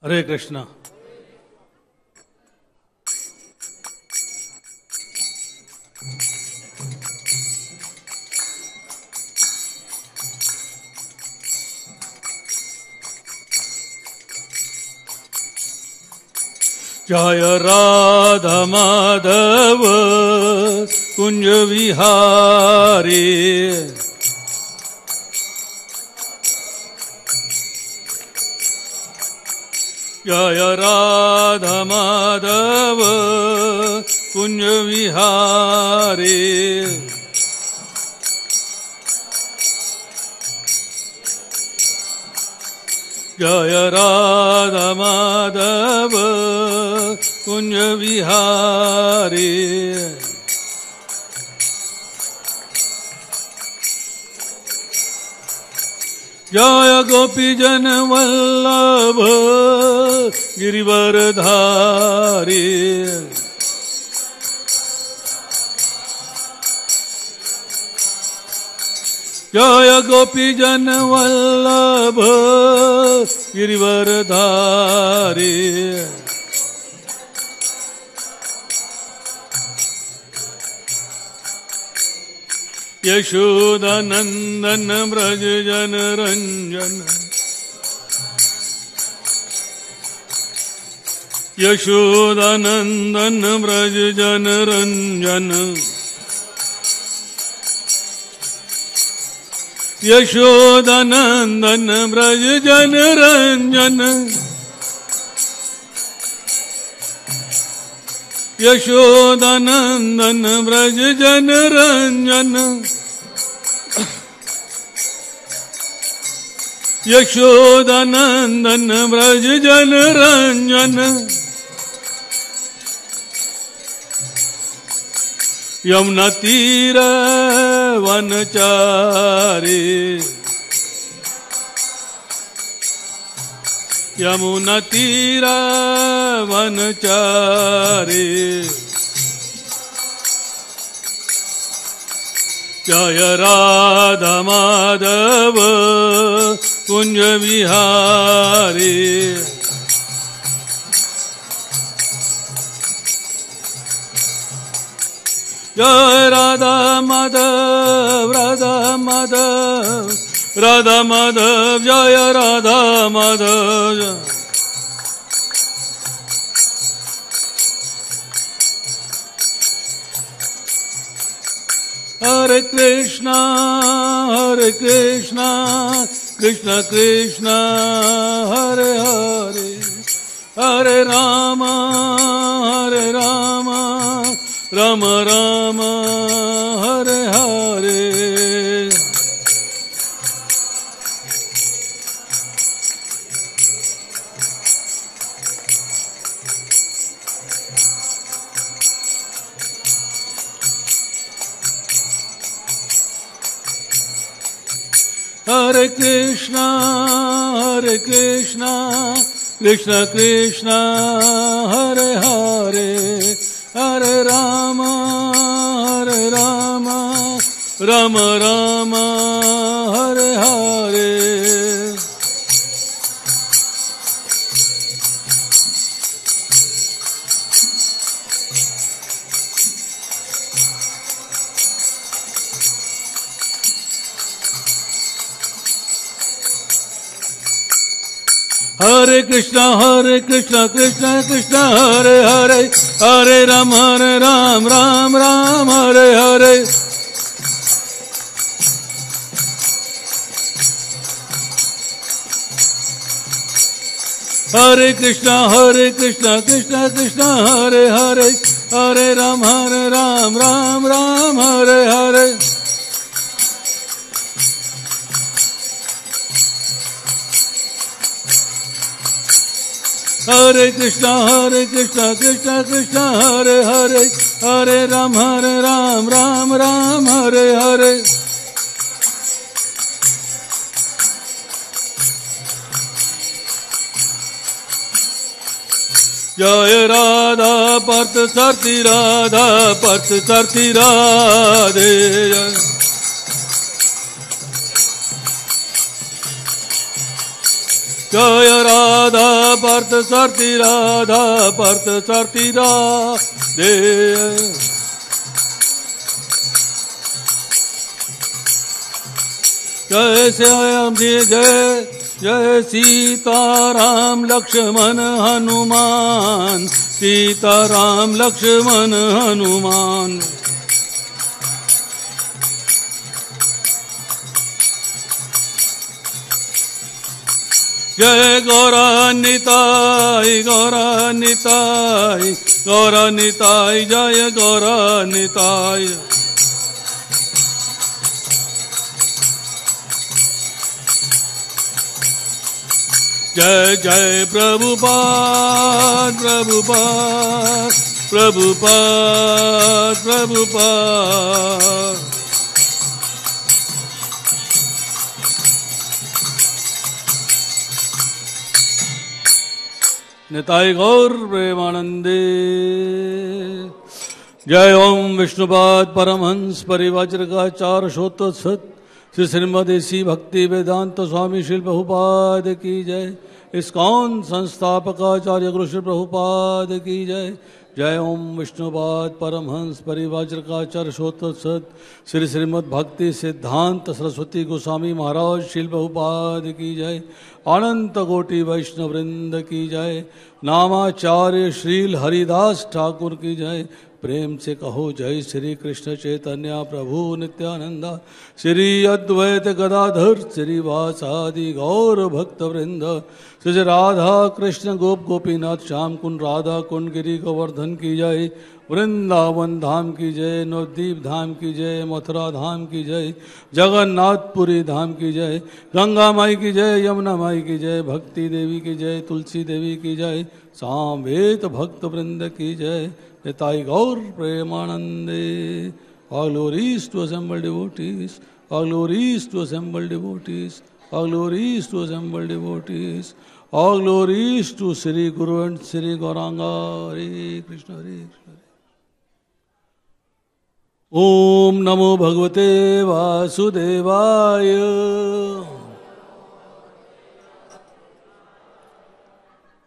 हरे कृष्णा। जय राधा माधव कुंज विहारी, जय राधा माधव कुंज विहारी, जय राधा माधव कुंज विहारी। जय गोपी जन वल्लभ गिरिवरधारी, जय गोपी जन वल्लभ गिरिवरधारी। यशोदानंदन ब्रज जन रंजन, यशोदानंदन ब्रज जन रंजन, यशोदानंदन ब्रज जन रंजन, यशोदानंदन ब्रज जन रंजन, यशोदानंदन ब्रज जन रंजन। यमुना तीर वनचारी, यमुना तीर वनचारी। जय राधा माधव कुंज विहारी, जय राधा माधव राधा माधव राधा माधव, जय राधा माधव। हरे कृष्णा कृष्ण कृष्ण हरे हरे, हरे राम राम राम हरे हरे। हरे कृष्णा कृष्ण कृष्ण हरे हरे, हरे राम राम राम हरे हरे। हरे कृष्ण कृष्ण कृष्ण हरे हरे, हरे राम राम राम हरे हरे। हरे कृष्ण कृष्ण कृष्ण हरे हरे, हरे राम राम हरे हरे। हरे कृष्ण कृष्ण हरे हरे, हरे राम राम हरे हरे। जय राधा पर्थ सरती राधा पर्थ सरती राधे, जय राधा पार्थ सारथी राधा पार्थ सारथी राधे। जय श्याम जी जय जय सीताराम लक्ष्मण हनुमान सीताराम लक्ष्मण हनुमान। जय गौरानिताय गौरानिताय गौरानिताय जय गौरानिताय। जय जय प्रभुपाद प्रभुपाद प्रभुपाद प्रभुपाद। निताय गौर प्रेमानंदे। जय ओम विष्णुपाद परमहंस परिव्राजकाचार्य शोतसत श्री श्रीमदेसी भक्ति वेदांत स्वामी श्री प्रभुपाद की जय। इस्कॉन संस्थापकाचार्य गुरु श्री प्रभुपाद की जय। जय ओम विष्णुपाद परमहंस परिव्राजकाचार्य शोतसत श्री श्रीमद् भक्ति सिद्धांत सरस्वती गोस्वामी महाराज श्री प्रभुपाद की जय। अनंत कोटि वैष्णव वृंद की जय। नामाचार्य श्रील हरिदास ठाकुर की जय। प्रेम से कहो जय श्री कृष्ण चैतन्य प्रभु नित्यानंदा श्री अद्वैत गदाधर श्रीवासादि गौर भक्त वृंद श्री राधा कृष्ण गोप गोपीनाथ श्याम कुंड राधा कुंड गिरी गोवर्धन की जय। वृंदावन धाम की जय। नवद्वीप धाम की जय। मथुरा धाम की जय। जगन्नाथपुरी धाम की जय। गंगा माई की जय। यमुना माई की जय। भक्ति देवी की जय। तुलसी देवी की जय। सामवेद भक्त वृंद की जय। निताई गौर प्रेमानंदे। All glories to assembled devotees. All glories to assembled devotees. All glories to assembled devotees. All glories to Sri Guru and Sri Gauranga. Hare Krishna Hare Krishna। ओम नमो भगवते वासुदेवाय।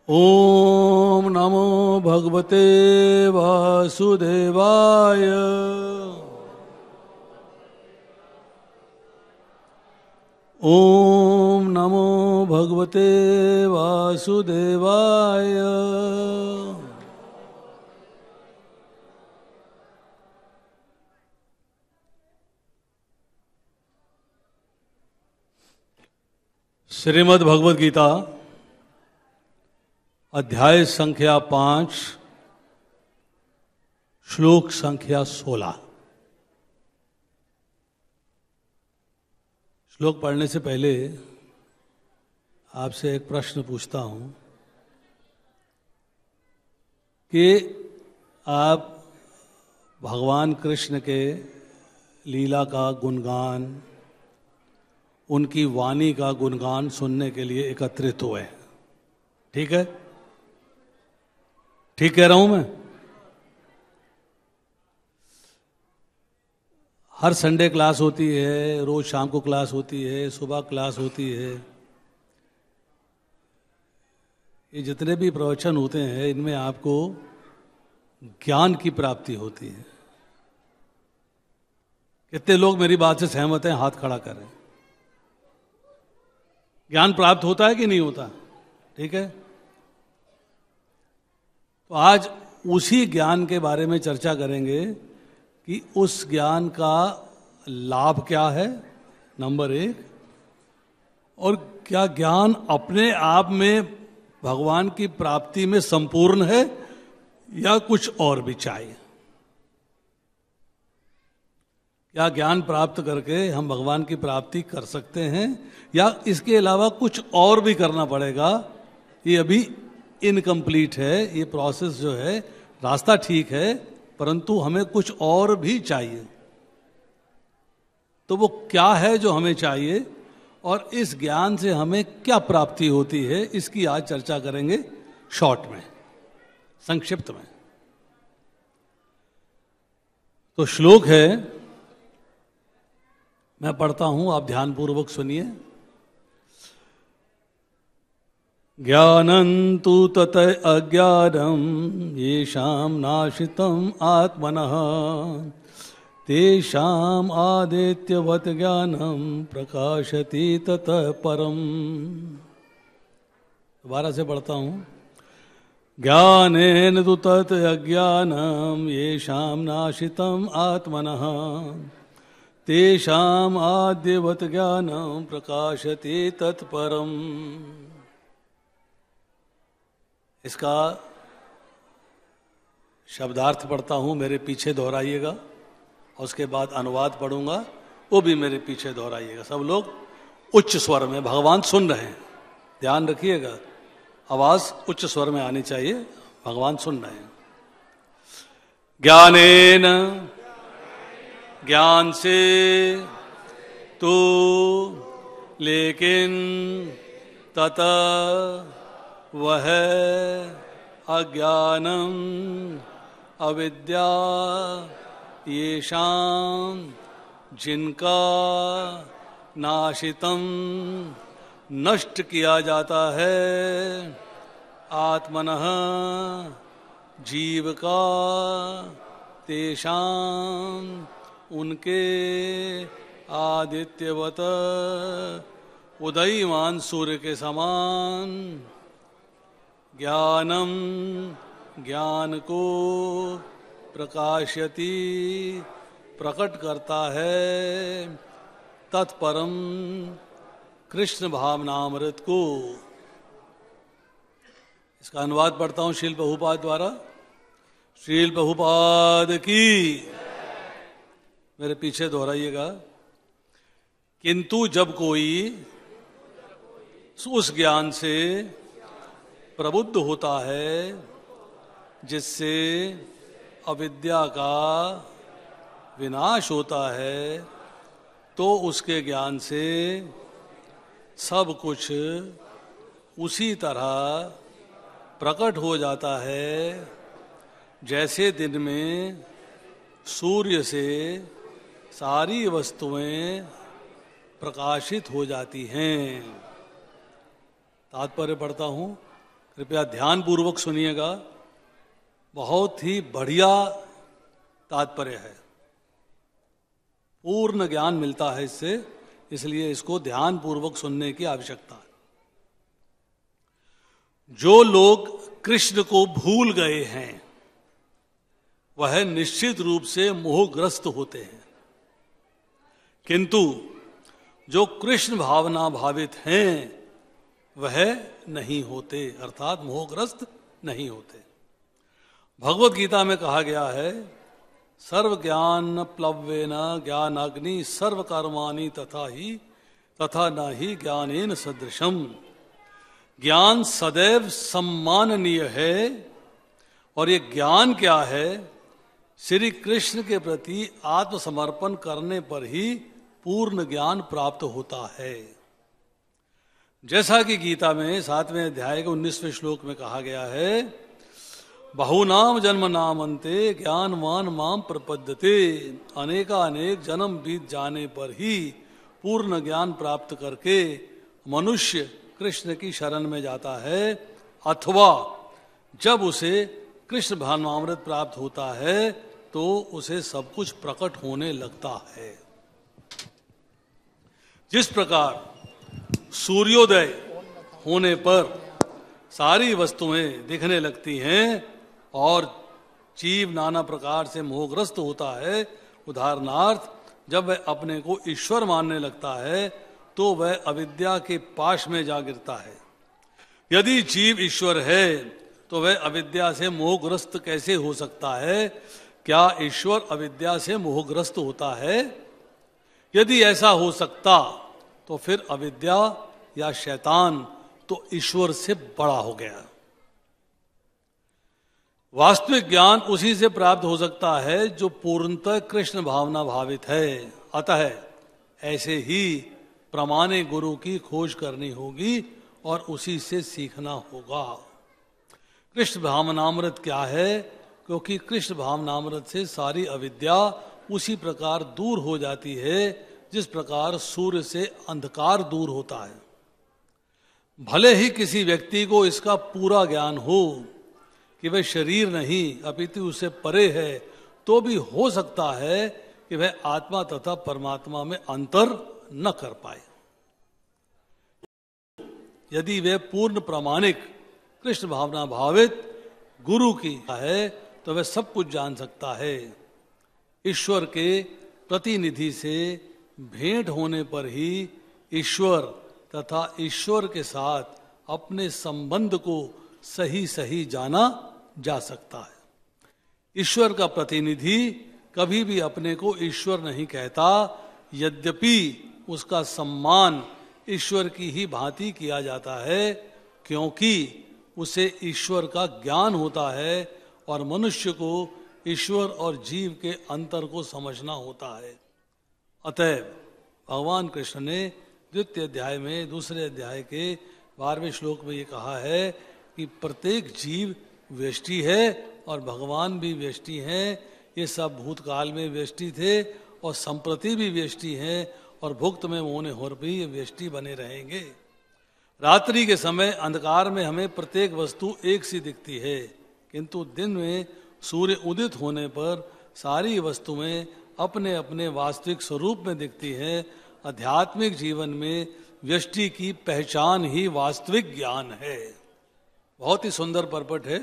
ओम नमो भगवते वासुदेवाय। ओम नमो भगवते वासुदेवाय। श्रीमद् भगवद गीता अध्याय संख्या 5 श्लोक संख्या 16। श्लोक पढ़ने से पहले आपसे एक प्रश्न पूछता हूं कि आप भगवान कृष्ण के लीला का गुणगान, उनकी वाणी का गुणगान सुनने के लिए एकत्रित हुए। ठीक है? ठीक कह रहा हूं मैं? हर संडे क्लास होती है, रोज शाम को क्लास होती है, सुबह क्लास होती है। ये जितने भी प्रवचन होते हैं इनमें आपको ज्ञान की प्राप्ति होती है। कितने लोग मेरी बात से सहमत हैं? हाथ खड़ा करें। ज्ञान प्राप्त होता है कि नहीं होता? ठीक है, तो आज उसी ज्ञान के बारे में चर्चा करेंगे कि उस ज्ञान का लाभ क्या है, नंबर 1, और क्या ज्ञान अपने आप में भगवान की प्राप्ति में संपूर्ण है या कुछ और भी चाहिए। क्या ज्ञान प्राप्त करके हम भगवान की प्राप्ति कर सकते हैं या इसके अलावा कुछ और भी करना पड़ेगा। ये अभी इनकम्प्लीट है, ये प्रोसेस जो है, रास्ता ठीक है परंतु हमें कुछ और भी चाहिए। तो वो क्या है जो हमें चाहिए और इस ज्ञान से हमें क्या प्राप्ति होती है, इसकी आज चर्चा करेंगे शॉर्ट में, संक्षिप्त में। तो श्लोक है, मैं पढ़ता हूं, आप ध्यानपूर्वक सुनिए। ज्ञानं तु तत अज्ञानं येषां नाशितम् आत्मनः तेषाम् आदित्यवत् ज्ञानं प्रकाशति ततः परम्। दोबारा से पढ़ता हूँ। ज्ञानेन तु तत् अज्ञानं येषां नाशितम् आत्मनः तेषाम् आद्यवत् ज्ञानं प्रकाशति तत्परम्। इसका शब्दार्थ पढ़ता हूँ, मेरे पीछे दोहराइएगा, और उसके बाद अनुवाद पढ़ूंगा, वो भी मेरे पीछे दोहराइएगा। सब लोग उच्च स्वर में, भगवान सुन रहे हैं, ध्यान रखिएगा, आवाज उच्च स्वर में आनी चाहिए, भगवान सुन रहे हैं। ज्ञानेन, ज्ञान से, तो, लेकिन, तथा, वह, अज्ञानम, अविद्या, येषां, जिनका, नाशितम, नष्ट किया जाता है, आत्मनः, जीव का, तेषां, उनके, आदित्यवत, उदयमान सूर्य के समान, ज्ञानम, ज्ञान को, प्रकाशयति, प्रकट करता है, तत्परम, कृष्ण भावनामृत को। इसका अनुवाद पढ़ता हूं श्रील प्रभुपाद द्वारा। श्रील प्रभुपाद की, मेरे पीछे दोहराइएगा। किंतु जब कोई उस ज्ञान से प्रबुद्ध होता है जिससे अविद्या का विनाश होता है, तो उसके ज्ञान से सब कुछ उसी तरह प्रकट हो जाता है जैसे दिन में सूर्य से सारी वस्तुएं प्रकाशित हो जाती हैं। तात्पर्य पढ़ता हूँ, कृपया ध्यान पूर्वक सुनिएगा, बहुत ही बढ़िया तात्पर्य है, पूर्ण ज्ञान मिलता है इससे, इसलिए इसको ध्यान पूर्वक सुनने की आवश्यकता है। जो लोग कृष्ण को भूल गए हैं वह निश्चित रूप से मोहग्रस्त होते हैं, किंतु जो कृष्ण भावना भावित हैं वह नहीं होते, अर्थात मोहग्रस्त नहीं होते। भगवत गीता में कहा गया है, सर्व ज्ञान प्लवेन ज्ञानाग्नि सर्व कर्माणि तथा न ही ज्ञानेन सदृशम। ज्ञान सदैव सम्माननीय है, और ये ज्ञान क्या है? श्री कृष्ण के प्रति आत्मसमर्पण करने पर ही पूर्ण ज्ञान प्राप्त होता है। जैसा कि गीता में 7वें अध्याय के 19वें श्लोक में कहा गया है, बहुनाम जन्म नाम अंते ज्ञानवान माम प्रपद्यते। अनेकानेक जन्म बीत जाने पर ही पूर्ण ज्ञान प्राप्त करके मनुष्य कृष्ण की शरण में जाता है, अथवा जब उसे कृष्ण भावनामृत प्राप्त होता है तो उसे सब कुछ प्रकट होने लगता है। जिस प्रकार सूर्योदय होने पर सारी वस्तुएं दिखने लगती हैं और जीव नाना प्रकार से मोहग्रस्त होता है, उदाहरणार्थ जब वह अपने को ईश्वर मानने लगता है तो वह अविद्या के पाश में जा गिरता है। यदि जीव ईश्वर है तो वह अविद्या से मोहग्रस्त कैसे हो सकता है? क्या ईश्वर अविद्या से मोहग्रस्त होता है? यदि ऐसा हो सकता तो फिर अविद्या या शैतान तो ईश्वर से बड़ा हो गया। वास्तविक ज्ञान उसी से प्राप्त हो सकता है जो पूर्णतः कृष्ण भावना भावित है। अतः ऐसे ही प्रमाणे गुरु की खोज करनी होगी और उसी से सीखना होगा। कृष्ण भावनामृत क्या है? क्योंकि कृष्ण भावनामृत से सारी अविद्या उसी प्रकार दूर हो जाती है जिस प्रकार सूर्य से अंधकार दूर होता है। भले ही किसी व्यक्ति को इसका पूरा ज्ञान हो कि वह शरीर नहीं अपितु उससे परे है, तो भी हो सकता है कि वह आत्मा तथा परमात्मा में अंतर न कर पाए। यदि वह पूर्ण प्रामाणिक कृष्ण भावना भावित गुरु की है तो वह सब कुछ जान सकता है। ईश्वर के प्रतिनिधि से भेंट होने पर ही ईश्वर तथा ईश्वर के साथ अपने संबंध को सही सही जाना जा सकता है। ईश्वर का प्रतिनिधि कभी भी अपने को ईश्वर नहीं कहता, यद्यपि उसका सम्मान ईश्वर की ही भांति किया जाता है, क्योंकि उसे ईश्वर का ज्ञान होता है और मनुष्य को ईश्वर और जीव के अंतर को समझना होता है। अतएव भगवान कृष्ण ने द्वितीय अध्याय में दूसरे अध्याय के 12वें श्लोक में ये कहा है कि प्रत्येक जीव व्यष्टि है और भगवान भी व्यष्टि हैं। ये सब भूतकाल में व्यष्टि थे और संप्रति भी व्यष्टि हैं और भुक्त में मोने होर भी ये व्यष्टि बने रहेंगे। रात्रि के समय अंधकार में हमें प्रत्येक वस्तु एक सी दिखती है, किंतु दिन में सूर्य उदित होने पर सारी वस्तुएं अपने अपने वास्तविक स्वरूप में दिखती हैं। आध्यात्मिक जीवन में व्यष्टि की पहचान ही वास्तविक ज्ञान है। बहुत ही सुंदर परपट है,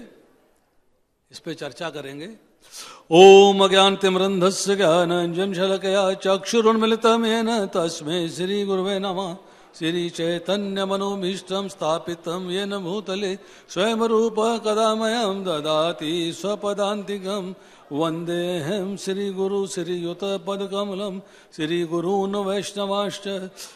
इस पे चर्चा करेंगे। ओम अज्ञानतिमिरन्धस्य ज्ञानाञ्जनशलाकया चक्षुरुन्मिलितं येन तस्मै श्री गुरुवे नमः। श्री चैतन्य मनोभीष्टं स्थापितं येन भूतले स्वयं रूप कदा मह्यं ददाति स्वपदान्तिकं। वन्देऽहं श्री गुरु श्रीयुतपदकमलं श्री गुरून् वैष्णवांश्च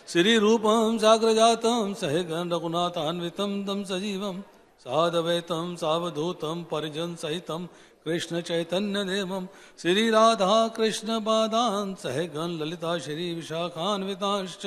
श्रीरूपं साग्रजातं सहगण रघुनाथान्वितं तं सजीवं साद्वैतं सावधूतं परिजन सहितं कृष्ण चैतन्य देवं श्री राधा कृष्ण पादान् सहगण ललिता श्री विशाखान्वितांश्च।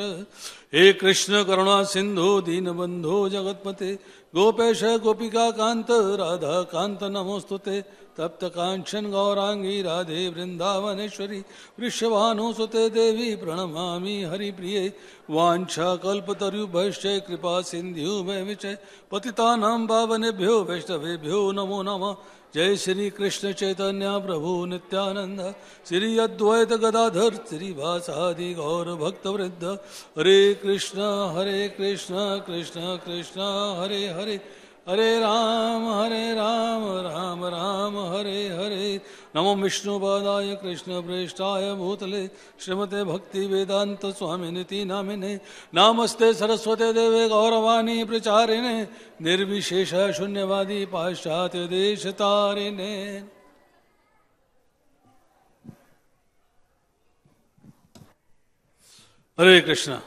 हे कृष्ण करुणा सिंधु दीनबंधो जगत्पते गोपेश गोपिका कांत राधा कांत नमोस्तुते। तप्त कांचन गौरांगी राधे वृंदावनेश्वरी वृषभानुसुते देवी प्रणमामि हरिप्रिये। वांछा कल्पतरुभ्यश्च कृपा सिंधु विचय पतितानां पावनेभ्यो वैष्णवेभ्यो नमो नमः। जय श्री कृष्ण चैतन्य प्रभु नित्यानंद श्री अद्वैत गदाधर श्रीवासादि गौर भक्तवृंद। हरे कृष्ण कृष्ण कृष्ण हरे हरे हरे राम राम राम हरे हरे। नमो विष्णुपादाय कृष्ण प्रेष्ठाय भूतले श्रीमते भक्ति वेदांत स्वामिनिति नामिने। नमस्ते सरस्वते देवे गौरवाणी प्रचारिणे निर्विशेष शून्यवादी पाश्चात्य देश तारिणे। हरे कृष्ण।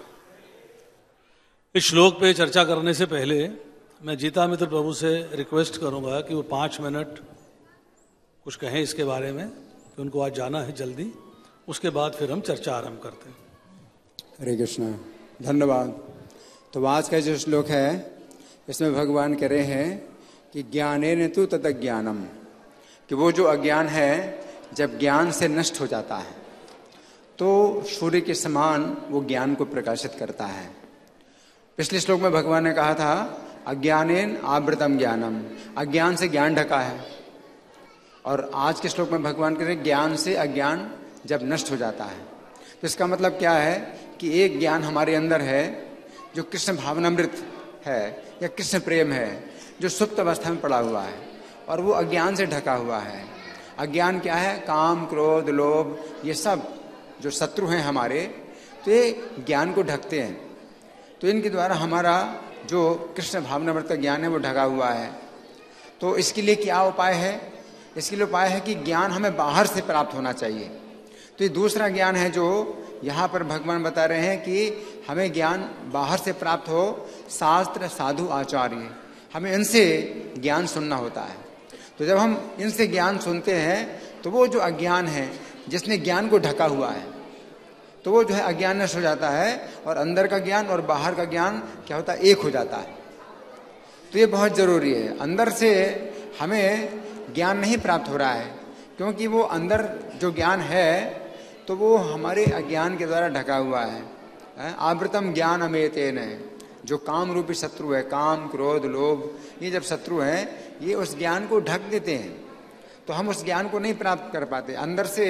इस श्लोक पे चर्चा करने से पहले मैं जीता मित्र प्रभु से रिक्वेस्ट करूंगा कि वो 5 मिनट कुछ कहें इसके बारे में, कि उनको आज जाना है जल्दी। उसके बाद फिर हम चर्चा आरंभ करते हैं। हरे कृष्ण, धन्यवाद। तो आज का जो श्लोक है इसमें भगवान कह रहे हैं कि ज्ञानेन तु तत ज्ञानम, कि वो जो अज्ञान है जब ज्ञान से नष्ट हो जाता है तो सूर्य के समान वो ज्ञान को प्रकाशित करता है। पिछले श्लोक में भगवान ने कहा था अज्ञानेन आवृतम ज्ञानम, अज्ञान से ज्ञान ढका है। और आज के श्लोक में भगवान कह रहे हैं ज्ञान से अज्ञान जब नष्ट हो जाता है। तो इसका मतलब क्या है कि एक ज्ञान हमारे अंदर है जो कृष्ण भावनामृत है या कृष्ण प्रेम है, जो सुप्त अवस्था में पड़ा हुआ है और वो अज्ञान से ढका हुआ है। अज्ञान क्या है? काम, क्रोध, लोभ, ये सब जो शत्रु हैं हमारे, तो ये ज्ञान को ढकते हैं। तो इनके द्वारा हमारा जो कृष्ण भावनामृत का ज्ञान है वो ढका हुआ है। तो इसके लिए क्या उपाय है? इसके लिए उपाय है कि ज्ञान हमें बाहर से प्राप्त होना चाहिए। तो ये दूसरा ज्ञान है जो यहाँ पर भगवान बता रहे हैं कि हमें ज्ञान बाहर से प्राप्त हो। शास्त्र, साधु, आचार्य, हमें इनसे ज्ञान सुनना होता है। तो जब हम इनसे ज्ञान सुनते हैं तो वो जो अज्ञान है जिसने ज्ञान को ढका हुआ है, तो वो जो है अज्ञान नष्ट हो जाता है और अंदर का ज्ञान और बाहर का ज्ञान क्या होता है? एक हो जाता है। तो ये बहुत जरूरी है। अंदर से हमें ज्ञान नहीं प्राप्त हो रहा है क्योंकि वो अंदर जो ज्ञान है तो वो हमारे अज्ञान के द्वारा ढका हुआ है। आवृतम ज्ञान अमेतेन, जो काम रूपी शत्रु है, काम क्रोध लोभ, ये जब शत्रु हैं ये उस ज्ञान को ढक देते हैं, तो हम उस ज्ञान को नहीं प्राप्त कर पाते। अंदर से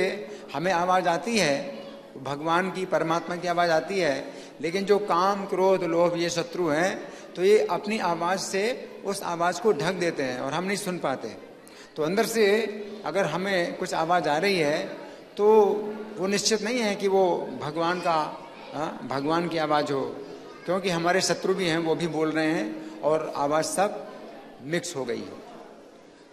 हमें आवाज आती है, भगवान की परमात्मा की आवाज आती है, लेकिन जो काम क्रोध लोभ ये शत्रु हैं तो ये अपनी आवाज से उस आवाज को ढक देते हैं और हम नहीं सुन पाते। तो अंदर से अगर हमें कुछ आवाज आ रही है तो वो निश्चित नहीं है कि वो भगवान का भगवान की आवाज हो, क्योंकि हमारे शत्रु भी हैं, वो भी बोल रहे हैं और आवाज सब मिक्स हो गई है।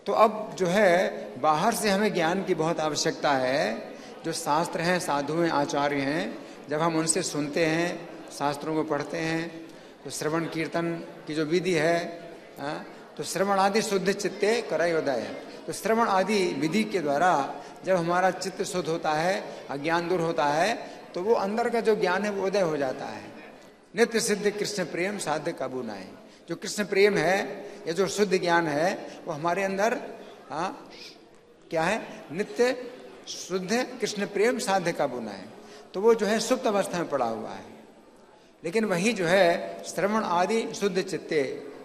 तो अब जो है बाहर से हमें ज्ञान की बहुत आवश्यकता है। जो शास्त्र हैं, साधु हैं, आचार्य हैं, जब हम उनसे सुनते हैं, शास्त्रों को पढ़ते हैं, तो श्रवण कीर्तन की जो विधि है, तो श्रवण आदि शुद्ध चित्ते करयोदय, तो श्रवण आदि विधि के द्वारा जब हमारा चित्त शुद्ध होता है, अज्ञान दूर होता है, तो वो अंदर का जो ज्ञान है वो उदय हो जाता है। नित्य सिद्ध कृष्ण प्रेम साध्य काबू नाय, जो कृष्ण प्रेम है या जो शुद्ध ज्ञान है वो हमारे अंदर क्या है, नित्य शुद्ध कृष्ण प्रेम साध्य काबू नाय, तो वो जो है सुप्त अवस्था में पड़ा हुआ है। लेकिन वही जो है श्रवण आदि शुद्ध चित्ते,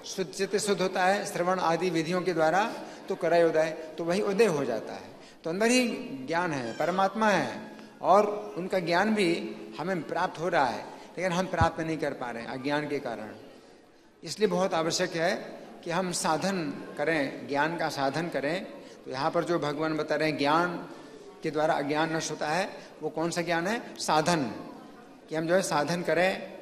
शुद्ध चित्त शुद्ध होता है श्रवण आदि विधियों के द्वारा, तो करय उदय, तो वही उदय हो जाता है। तो अंदर ही ज्ञान है, परमात्मा है, और उनका ज्ञान भी हमें प्राप्त हो रहा है, लेकिन हम प्राप्त नहीं कर पा रहे हैं अज्ञान के कारण। इसलिए बहुत आवश्यक है कि हम साधन करें, ज्ञान का साधन करें। तो यहाँ पर जो भगवान बता रहे हैं ज्ञान के द्वारा अज्ञान नष्ट होता है, वो कौन सा ज्ञान है, साधन, कि हम जो है साधन करें,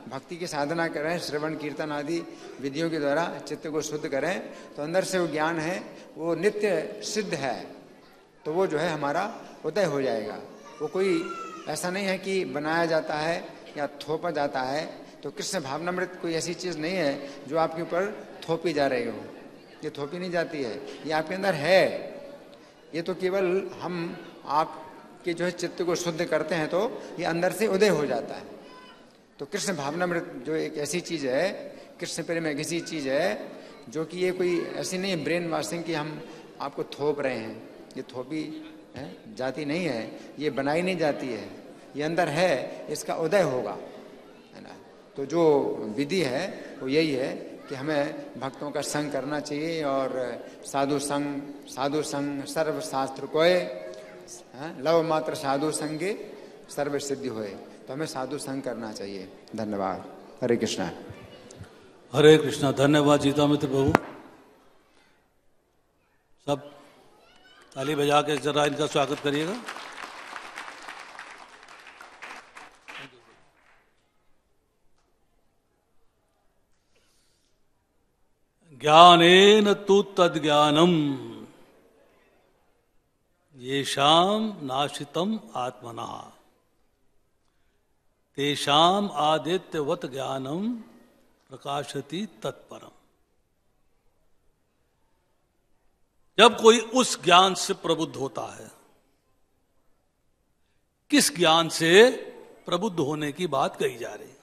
भक्ति की साधना करें, श्रवण कीर्तन आदि विधियों के द्वारा चित्त को शुद्ध करें, तो अंदर से वो ज्ञान है वो नित्य सिद्ध है, तो वो जो है हमारा उदय हो जाएगा। वो कोई ऐसा नहीं है कि बनाया जाता है या थोपा जाता है। तो कृष्ण भावनामृत कोई ऐसी चीज़ नहीं है जो आपके ऊपर थोपी जा रही हो, ये थोपी नहीं जाती है, ये आपके अंदर है। ये तो केवल हम आपके जो है चित्त को शुद्ध करते हैं तो ये अंदर से उदय हो जाता है। तो कृष्ण भावनामृत जो एक ऐसी चीज़ है, कृष्ण प्रेम एक ऐसी चीज़ है जो कि ये कोई ऐसी नहीं है ब्रेन वॉशिंग की हम आपको थोप रहे हैं, ये थोपी है जाती नहीं है, ये बनाई नहीं जाती है, ये अंदर है, इसका उदय होगा, है ना। तो जो विधि है वो यही है कि हमें भक्तों का संग करना चाहिए, और साधु संग सर्व शास्त्र कोय, लव मात्र साधु संगे सर्व सिद्धि होए। तो हमें साधु संग करना चाहिए। धन्यवाद। हरे कृष्णा। हरे कृष्णा। धन्यवाद जीता मित्र प्रभु। सब ताली बजा के जरा इनका स्वागत करिएगा। ज्ञानेन तु तद्ज्ञानम येषाम नाशितम आत्मना तेषाम आदित्यवत ज्ञानम प्रकाशति तत्परम। जब कोई उस ज्ञान से प्रबुद्ध होता है, किस ज्ञान से प्रबुद्ध होने की बात कही जा रही है,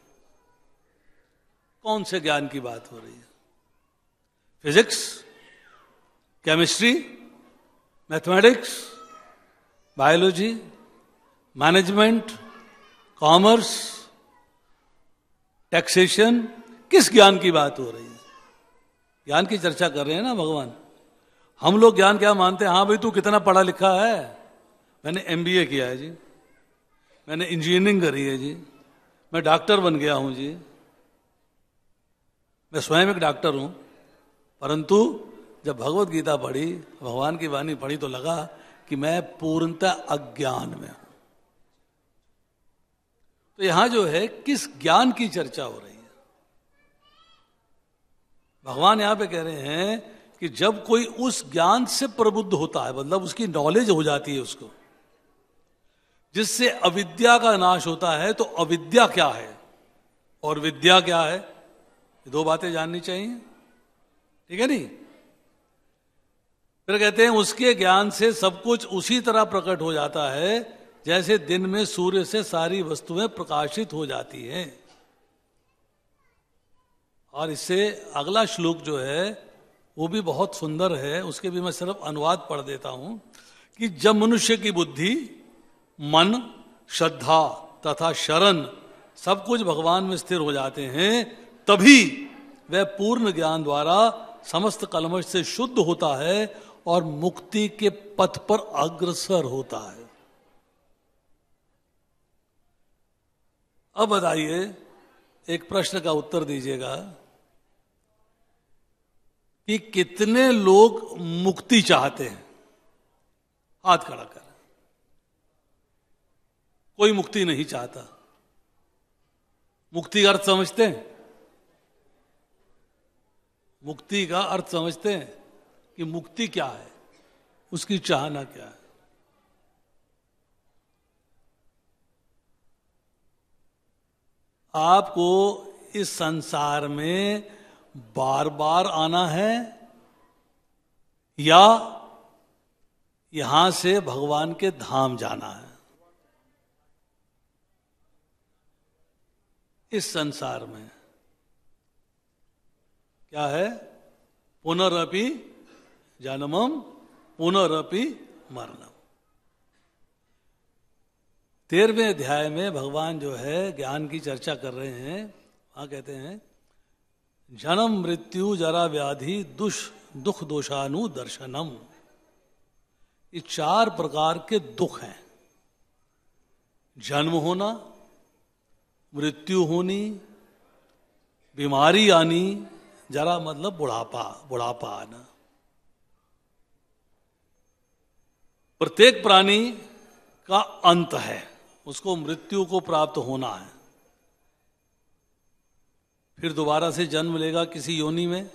कौन से ज्ञान की बात हो रही है? Physics, chemistry, mathematics, biology, management, commerce, taxation, किस ज्ञान की बात हो रही है? ज्ञान की चर्चा कर रहे हैं ना भगवान। हम लोग ज्ञान क्या मानते हैं? हाँ भाई तू कितना पढ़ा लिखा है? मैंने एमबीए किया है जी, मैंने इंजीनियरिंग करी है जी, मैं डॉक्टर बन गया हूं जी, मैं स्वयं एक डॉक्टर हूं। परंतु जब भगवत गीता पढ़ी, भगवान की वाणी पढ़ी, तो लगा कि मैं पूर्णतः अज्ञान में हूं। तो यहां जो है किस ज्ञान की चर्चा हो रही है? भगवान यहां पे कह रहे हैं कि जब कोई उस ज्ञान से प्रबुद्ध होता है, मतलब उसकी नॉलेज हो जाती है उसको, जिससे अविद्या का नाश होता है। तो अविद्या क्या है और विद्या क्या है, ये दो बातें जाननी चाहिए, ठीक है नहीं? फिर कहते हैं उसके ज्ञान से सब कुछ उसी तरह प्रकट हो जाता है जैसे दिन में सूर्य से सारी वस्तुएं प्रकाशित हो जाती हैं। और इससे अगला श्लोक जो है वो भी बहुत सुंदर है, उसके भी मैं सिर्फ अनुवाद पढ़ देता हूं कि जब मनुष्य की बुद्धि, मन, श्रद्धा तथा शरण सब कुछ भगवान में स्थिर हो जाते हैं, तभी वह पूर्ण ज्ञान द्वारा समस्त कलमश से शुद्ध होता है और मुक्ति के पथ पर अग्रसर होता है। अब बताइए, एक प्रश्न का उत्तर दीजिएगा कि कितने लोग मुक्ति चाहते हैं? हाथ खड़ा कर। कोई मुक्ति नहीं चाहता। मुक्ति का अर्थ समझते हैं? मुक्ति का अर्थ समझते हैं कि मुक्ति क्या है, उसकी चाहना क्या है? आपको इस संसार में बार बार आना है या यहां से भगवान के धाम जाना है? इस संसार में क्या है? पुनरपि जन्मम पुनरपि मरणम। 13वें अध्याय में भगवान जो है ज्ञान की चर्चा कर रहे हैं। वहां कहते हैं जन्म मृत्यु जरा व्याधि दुख दोषानु दर्शनम। ये 4 प्रकार के दुख हैं। जन्म होना, मृत्यु होनी, बीमारी आनी, जरा मतलब बुढ़ापा आना। प्रत्येक प्राणी का अंत है, उसको मृत्यु को प्राप्त होना है। फिर दोबारा से जन्म लेगा किसी योनि में,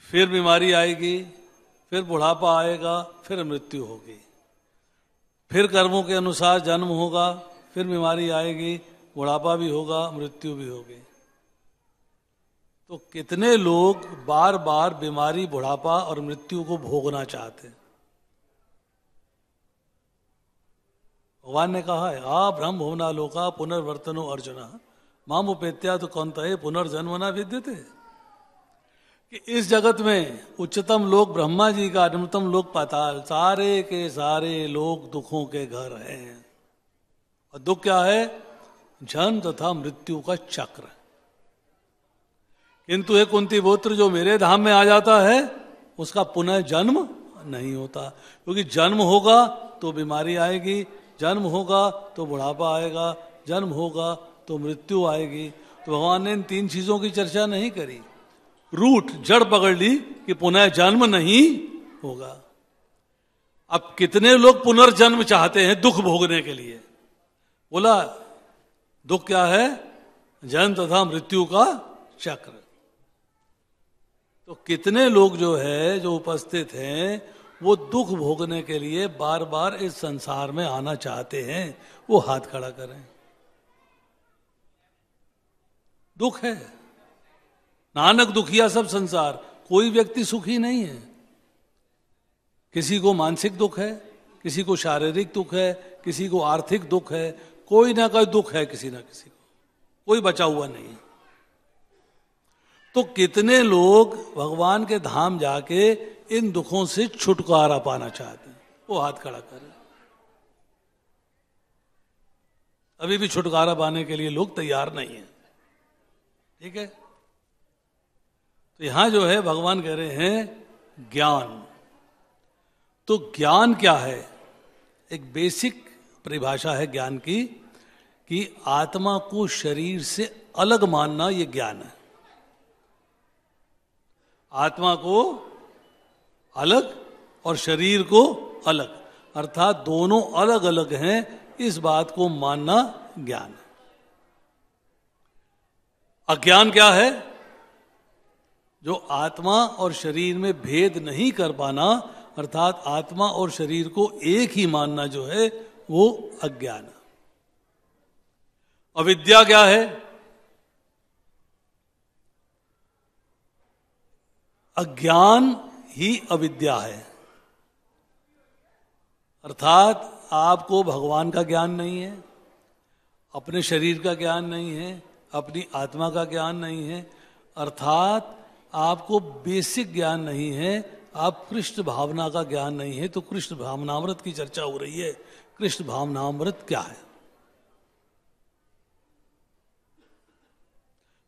फिर बीमारी आएगी, फिर बुढ़ापा आएगा, फिर मृत्यु होगी। फिर कर्मों के अनुसार जन्म होगा, फिर बीमारी आएगी, बुढ़ापा भी होगा, मृत्यु भी होगी। तो कितने लोग बार बार बीमारी, बुढ़ापा और मृत्यु को भोगना चाहते हैं? भगवान ने कहा है आ ब्रह्म भुवना लोका पुनर्वर्तनो अर्जुन माम उपेत्या तो कौनतये पुनर्जन्म न विद्यते। कि इस जगत में उच्चतम लोक ब्रह्मा जी का, निम्नतम लोक पाताल, सारे के सारे लोग दुखों के घर हैं। और दुख क्या है? जन्म तथा मृत्यु का चक्र। किंतु एक कुंती पुत्र जो मेरे धाम में आ जाता है उसका पुनः जन्म नहीं होता। क्योंकि जन्म होगा तो बीमारी आएगी, जन्म होगा तो बुढ़ापा आएगा, जन्म होगा तो मृत्यु आएगी। तो भगवान ने इन 3 चीजों की चर्चा नहीं करी। रूट जड़ पकड़ ली कि पुनः जन्म नहीं होगा। अब कितने लोग पुनर्जन्म चाहते हैं दुख भोगने के लिए? बोला दुख क्या है? जन्म तथा मृत्यु का चक्र। तो कितने लोग जो है जो उपस्थित हैं वो दुख भोगने के लिए बार बार इस संसार में आना चाहते हैं? वो हाथ खड़ा करें। दुख है, नानक दुखिया सब संसार। कोई व्यक्ति सुखी नहीं है। किसी को मानसिक दुख है, किसी को शारीरिक दुख है, किसी को आर्थिक दुख है, कोई ना कोई दुख है किसी ना किसी को, कोई बचा हुआ नहीं। तो कितने लोग भगवान के धाम जाके इन दुखों से छुटकारा पाना चाहते हैं? वो हाथ खड़ा करें। अभी भी छुटकारा पाने के लिए लोग तैयार नहीं है। ठीक है, तो यहां जो है भगवान कह रहे हैं ज्ञान। तो ज्ञान क्या है? एक बेसिक परिभाषा है ज्ञान की कि आत्मा को शरीर से अलग मानना, यह ज्ञान है। आत्मा को अलग और शरीर को अलग, अर्थात दोनों अलग अलग हैं, इस बात को मानना ज्ञान है। अज्ञान क्या है? जो आत्मा और शरीर में भेद नहीं कर पाना, अर्थात आत्मा और शरीर को एक ही मानना जो है वो अज्ञान है। अविद्या क्या है? अज्ञान ही अविद्या है। अर्थात आपको भगवान का ज्ञान नहीं है, अपने शरीर का ज्ञान नहीं है, अपनी आत्मा का ज्ञान नहीं है, अर्थात आपको बेसिक ज्ञान नहीं है, आप कृष्ण भावना का ज्ञान नहीं है। तो कृष्ण भावनामृत की चर्चा हो रही है। कृष्ण भावनामृत क्या है?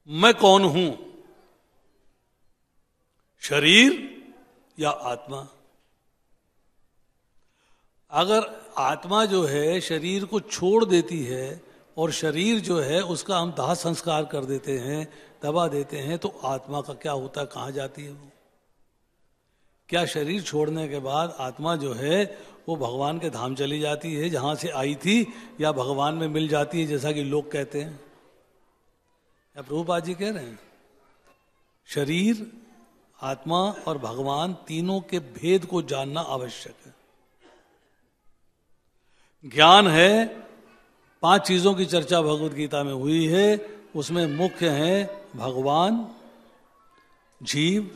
मैं कौन हूं, शरीर या आत्मा। अगर आत्मा जो है शरीर को छोड़ देती है और शरीर जो है उसका हम दाह संस्कार कर देते हैं, दबा देते हैं, तो आत्मा का क्या होता है, कहाँ जाती है वो? क्या शरीर छोड़ने के बाद आत्मा जो है वो भगवान के धाम चली जाती है जहां से आई थी, या भगवान में मिल जाती है जैसा कि लोग कहते हैं? या प्रभुपाद जी कह रहे हैं शरीर, आत्मा और भगवान तीनों के भेद को जानना आवश्यक है। ज्ञान है, 5 चीजों की चर्चा भगवत गीता में हुई है, उसमें मुख्य है भगवान, जीव,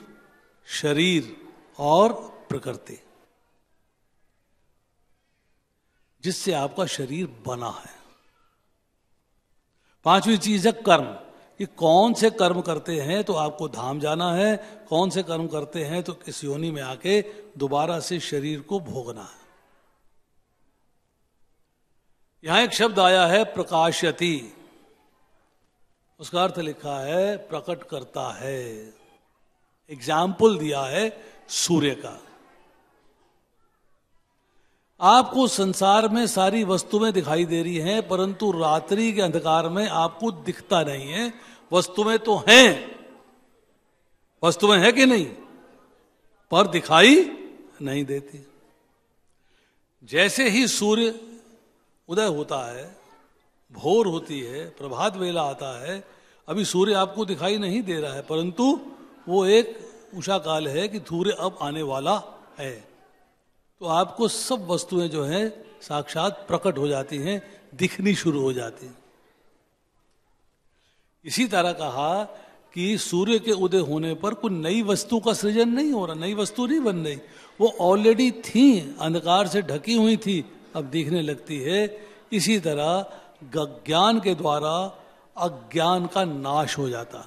शरीर और प्रकृति, जिससे आपका शरीर बना है। 5वीं चीज है कर्म, कि कौन से कर्म करते हैं तो आपको धाम जाना है, कौन से कर्म करते हैं तो किस योनि में आके दोबारा से शरीर को भोगना है। यहां एक शब्द आया है प्रकाशयति, उसका अर्थ लिखा है प्रकट करता है। एग्जाम्पल दिया है सूर्य का। आपको संसार में सारी वस्तुएं दिखाई दे रही हैं, परंतु रात्रि के अंधकार में आपको दिखता नहीं है। वस्तुएं तो हैं, वस्तुएं हैं कि नहीं, पर दिखाई नहीं देती। जैसे ही सूर्य उदय होता है, भोर होती है, प्रभात वेला आता है, अभी सूर्य आपको दिखाई नहीं दे रहा है, परंतु वो एक उषा काल है कि सूर्य अब आने वाला है, तो आपको सब वस्तुएं जो हैं साक्षात प्रकट हो जाती हैं, दिखनी शुरू हो जाती हैं। इसी तरह कहा कि सूर्य के उदय होने पर कोई नई वस्तु का सृजन नहीं हो रहा, नई वस्तु नहीं बन रही, वो ऑलरेडी थी, अंधकार से ढकी हुई थी, अब दिखने लगती है। इसी तरह ज्ञान के द्वारा अज्ञान का नाश हो जाता।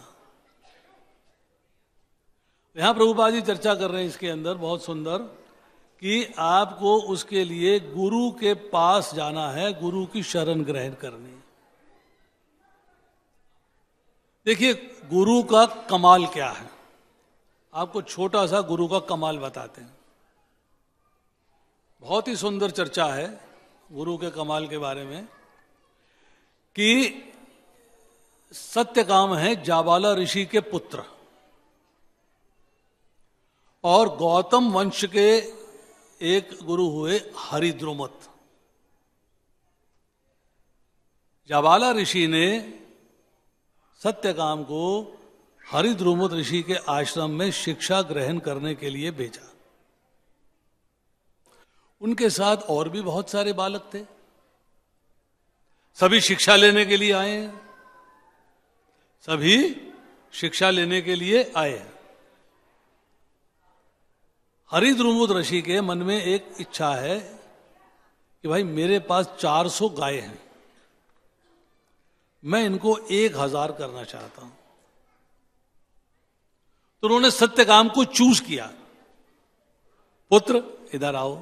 यहां प्रभुपाद जी चर्चा कर रहे हैं इसके अंदर बहुत सुंदर, कि आपको उसके लिए गुरु के पास जाना है, गुरु की शरण ग्रहण करनी। देखिए गुरु का कमाल क्या है, आपको छोटा सा गुरु का कमाल बताते हैं। बहुत ही सुंदर चर्चा है गुरु के कमाल के बारे में, कि सत्यकाम है जाबाला ऋषि के पुत्र और गौतम वंश के एक गुरु हुए हरिद्रुमत। जाबाला ऋषि ने सत्यकाम को हरिद्रुमत ऋषि के आश्रम में शिक्षा ग्रहण करने के लिए भेजा। उनके साथ और भी बहुत सारे बालक थे, सभी शिक्षा लेने के लिए आए हैं, सभी शिक्षा लेने के लिए आए हैं। हरिद्रुमत ऋषि के मन में एक इच्छा है कि भाई मेरे पास 400 गाय हैं, मैं इनको 1000 करना चाहता हूं। तो उन्होंने सत्यकाम को चूज किया, पुत्र इधर आओ।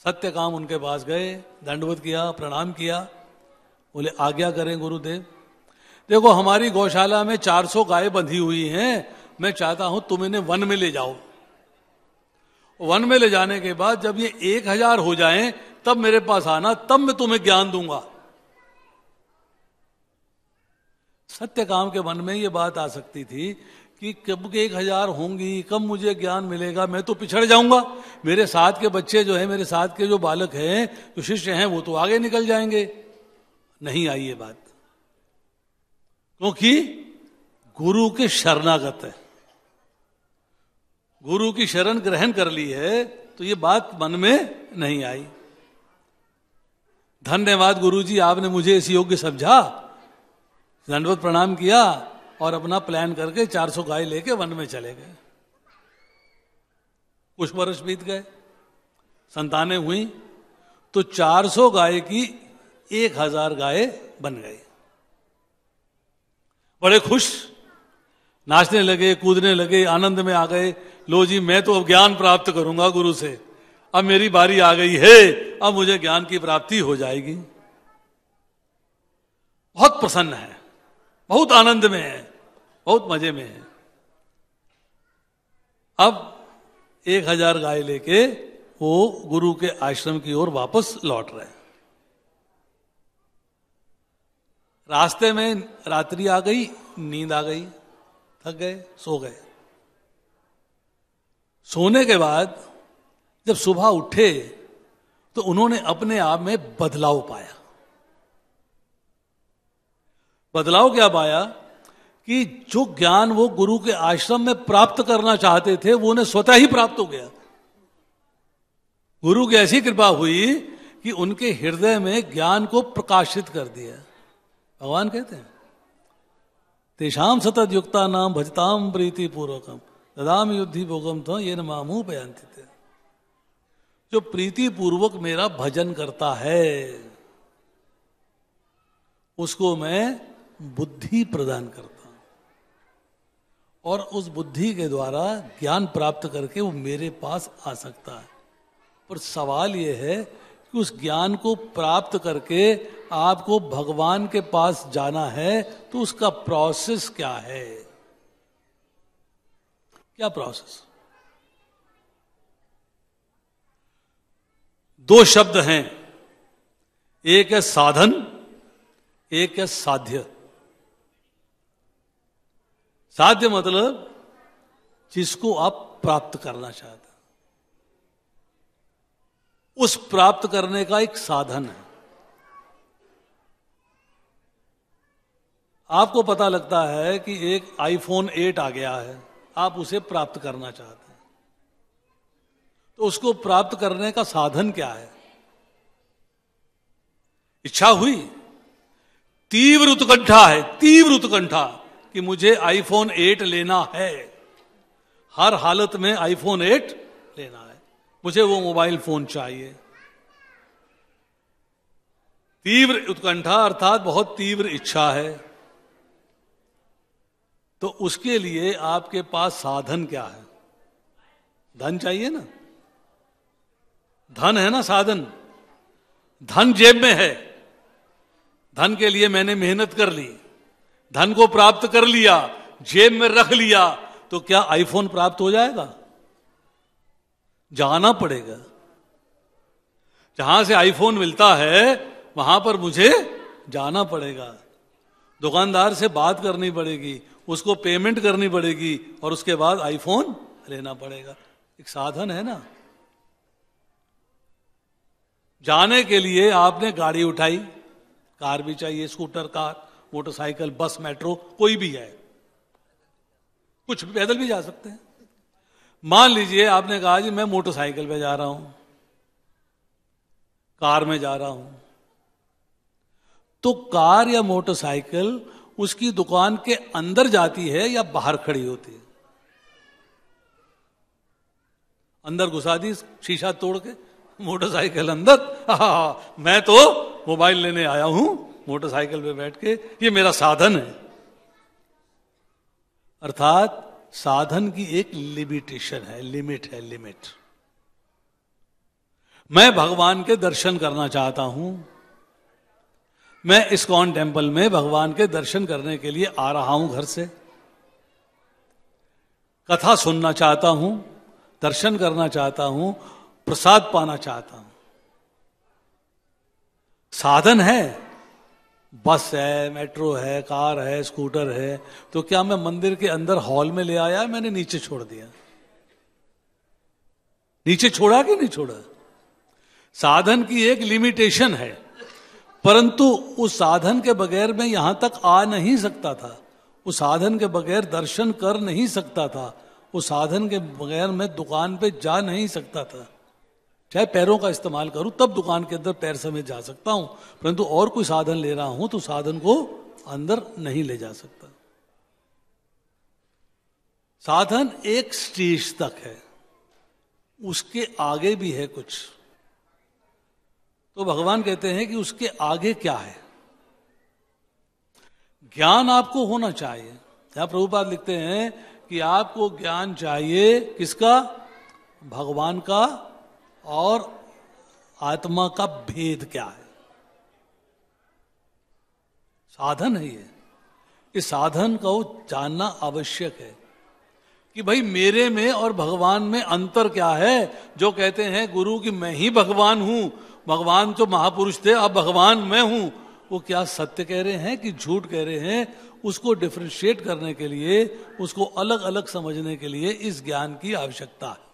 सत्यकाम उनके पास गए, दंडवत किया, प्रणाम किया, बोले आज्ञा करें गुरुदेव। देखो हमारी गौशाला में 400 गाय बंधी हुई हैं, मैं चाहता हूं तुम इन्हें वन में ले जाओ। वन में ले जाने के बाद जब ये 1000 हो जाएं तब मेरे पास आना, तब मैं तुम्हें ज्ञान दूंगा। सत्यकाम के मन में ये बात आ सकती थी कि कब 1000 होंगी, कब मुझे ज्ञान मिलेगा, मैं तो पिछड़ जाऊंगा, मेरे साथ के बच्चे जो हैं, मेरे साथ के जो बालक हैं, जो शिष्य हैं, वो तो आगे निकल जाएंगे। नहीं आई ये बात, क्योंकि गुरु के शरणागत है, गुरु की शरण ग्रहण कर ली है, तो ये बात मन में नहीं आई। धन्यवाद गुरुजी, आपने मुझे इस योग्य समझा। दंडवत प्रणाम किया और अपना प्लान करके 400 गाय लेके वन में चले गए। कुछ वर्ष बीत गए, संतानें हुई, तो 400 गाय की 1000 गाय बन गई। बड़े खुश, नाचने लगे, कूदने लगे, आनंद में आ गए। लो जी, मैं तो अब ज्ञान प्राप्त करूंगा गुरु से, अब मेरी बारी आ गई है, अब मुझे ज्ञान की प्राप्ति हो जाएगी। बहुत प्रसन्न है, बहुत आनंद में है, बहुत मजे में है। अब 1000 गाय लेके वो गुरु के आश्रम की ओर वापस लौट रहे हैं। रास्ते में रात्रि आ गई, नींद आ गई, थक गए, सो गए। सोने के बाद जब सुबह उठे तो उन्होंने अपने आप में बदलाव पाया। बदलाव क्या पाया कि जो ज्ञान वो गुरु के आश्रम में प्राप्त करना चाहते थे वो उन्हें स्वतः ही प्राप्त हो गया। गुरु की ऐसी कृपा हुई कि उनके हृदय में ज्ञान को प्रकाशित कर दिया। भगवान कहते हैं तेषाम सतत युक्ता नाम भजताम प्रीति पूर्वकम ददाम युद्धि भोगम तो ये न मामू बयांति थे। जो प्रीति पूर्वक मेरा भजन करता है उसको मैं बुद्धि प्रदान करता हूं और उस बुद्धि के द्वारा ज्ञान प्राप्त करके वो मेरे पास आ सकता है। पर सवाल ये है कि उस ज्ञान को प्राप्त करके आपको भगवान के पास जाना है तो उसका प्रोसेस क्या है? क्या प्रोसेस? 2 शब्द हैं, एक है साधन, एक है साध्य। साध्य मतलब जिसको आप प्राप्त करना चाहते हैं, उस प्राप्त करने का एक साधन है। आपको पता लगता है कि एक आईफोन 8 आ गया है, आप उसे प्राप्त करना चाहते हैं, तो उसको प्राप्त करने का साधन क्या है? इच्छा हुई, तीव्र उत्कंठा है, तीव्र उत्कंठा कि मुझे आईफोन 8 लेना है, हर हालत में आईफोन 8 लेना है, मुझे वो मोबाइल फोन चाहिए। तीव्र उत्कंठा अर्थात बहुत तीव्र इच्छा है। तो उसके लिए आपके पास साधन क्या है? धन चाहिए ना, धन है ना साधन। धन जेब में है, धन के लिए मैंने मेहनत कर ली, धन को प्राप्त कर लिया, जेब में रख लिया, तो क्या आईफोन प्राप्त हो जाएगा? जाना पड़ेगा। जहां से आईफोन मिलता है वहां पर मुझे जाना पड़ेगा, दुकानदार से बात करनी पड़ेगी, उसको पेमेंट करनी पड़ेगी और उसके बाद आईफोन लेना पड़ेगा। एक साधन है ना। जाने के लिए आपने गाड़ी उठाई, कार भी चाहिए, स्कूटर, कार, मोटरसाइकिल, बस, मेट्रो, कोई भी है, कुछ पैदल भी जा सकते हैं। मान लीजिए आपने कहा जी मैं मोटरसाइकिल पे जा रहा हूं, कार में जा रहा हूं, तो कार या मोटरसाइकिल उसकी दुकान के अंदर जाती है या बाहर खड़ी होती है? अंदर घुसा दी शीशा तोड़ के मोटरसाइकिल अंदर, मैं तो मोबाइल लेने आया हूं मोटरसाइकिल पे बैठ के, ये मेरा साधन है। अर्थात साधन की एक लिमिटेशन है, लिमिट है, लिमिट। मैं भगवान के दर्शन करना चाहता हूं, मैं इस्कॉन टेम्पल में भगवान के दर्शन करने के लिए आ रहा हूं घर से, कथा सुनना चाहता हूं, दर्शन करना चाहता हूं, प्रसाद पाना चाहता हूं। साधन है, बस है, मेट्रो है, कार है, स्कूटर है, तो क्या मैं मंदिर के अंदर हॉल में ले आया, मैंने नीचे छोड़ दिया? नीचे छोड़ा कि नहीं छोड़ा? साधन की एक लिमिटेशन है, परंतु उस साधन के बगैर मैं यहां तक आ नहीं सकता था, उस साधन के बगैर दर्शन कर नहीं सकता था, उस साधन के बगैर मैं दुकान पे जा नहीं सकता था। चाहे पैरों का इस्तेमाल करूं तब दुकान के अंदर पैर समेत जा सकता हूं, परंतु और कोई साधन ले रहा हूं तो साधन को अंदर नहीं ले जा सकता। साधन एक स्टेज तक है, उसके आगे भी है कुछ। तो भगवान कहते हैं कि उसके आगे क्या है? ज्ञान आपको होना चाहिए। यहां प्रभुपाद लिखते हैं कि आपको ज्ञान चाहिए किसका? भगवान का और आत्मा का भेद क्या है। साधन है ये। इस साधन को जानना आवश्यक है कि भाई मेरे में और भगवान में अंतर क्या है। जो कहते हैं गुरु कि मैं ही भगवान हूं, भगवान तो महापुरुष थे, अब भगवान मैं हूं, वो क्या सत्य कह रहे हैं कि झूठ कह रहे हैं? उसको डिफरेंशिएट करने के लिए, उसको अलग अलग समझने के लिए इस ज्ञान की आवश्यकता है।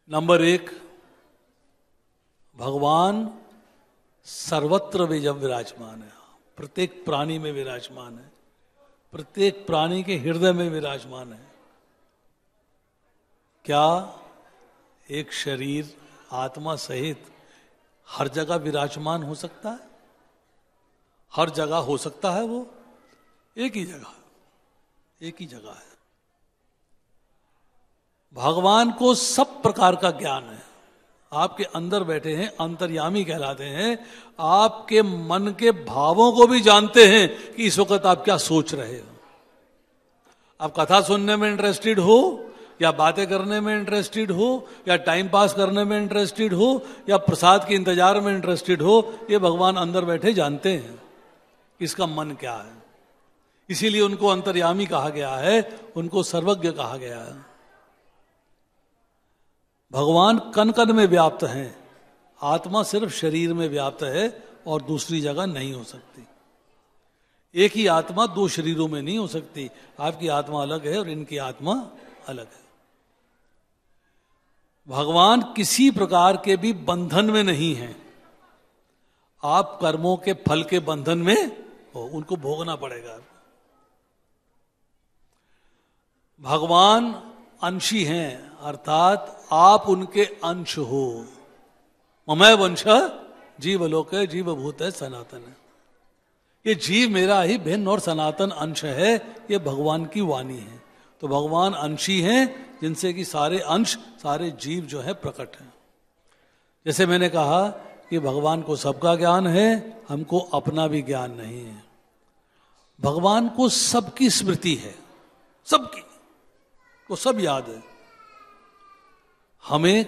नंबर 1, भगवान सर्वत्र विराजमान है, प्रत्येक प्राणी में विराजमान है, प्रत्येक प्राणी के हृदय में विराजमान है। क्या एक शरीर आत्मा सहित हर जगह विराजमान हो सकता है? हर जगह हो सकता है? वो एक ही जगह, एक ही जगह है। भगवान को सब प्रकार का ज्ञान है। आपके अंदर बैठे हैं, अंतर्यामी कहलाते हैं। आपके मन के भावों को भी जानते हैं कि इस वक्त आप क्या सोच रहे हो। आप कथा सुनने में इंटरेस्टेड हो, या बातें करने में इंटरेस्टेड हो, या टाइम पास करने में इंटरेस्टेड हो, या प्रसाद के इंतजार में इंटरेस्टेड हो, ये भगवान अंदर बैठे जानते हैं इसका मन क्या है। इसीलिए उनको अंतर्यामी कहा गया है, उनको सर्वज्ञ कहा गया है। भगवान कण कण में व्याप्त हैं, आत्मा सिर्फ शरीर में व्याप्त है और दूसरी जगह नहीं हो सकती। एक ही आत्मा दो शरीरों में नहीं हो सकती। आपकी आत्मा अलग है और इनकी आत्मा अलग है। भगवान किसी प्रकार के भी बंधन में नहीं है। आप कर्मों के फल के बंधन में हो, उनको भोगना पड़ेगा। भगवान अंशी हैं, अर्थात आप उनके अंश हो। ममय वंश जीवलोक है, जीवभूत है, सनातन है। ये जीव मेरा ही भिन्न और सनातन अंश है, ये भगवान की वाणी है। तो भगवान अंशी हैं, जिनसे कि सारे अंश, सारे जीव जो है प्रकट हैं। जैसे मैंने कहा कि भगवान को सबका ज्ञान है, हमको अपना भी ज्ञान नहीं है। भगवान को सबकी स्मृति है, सबकी, वो सब याद है। हमें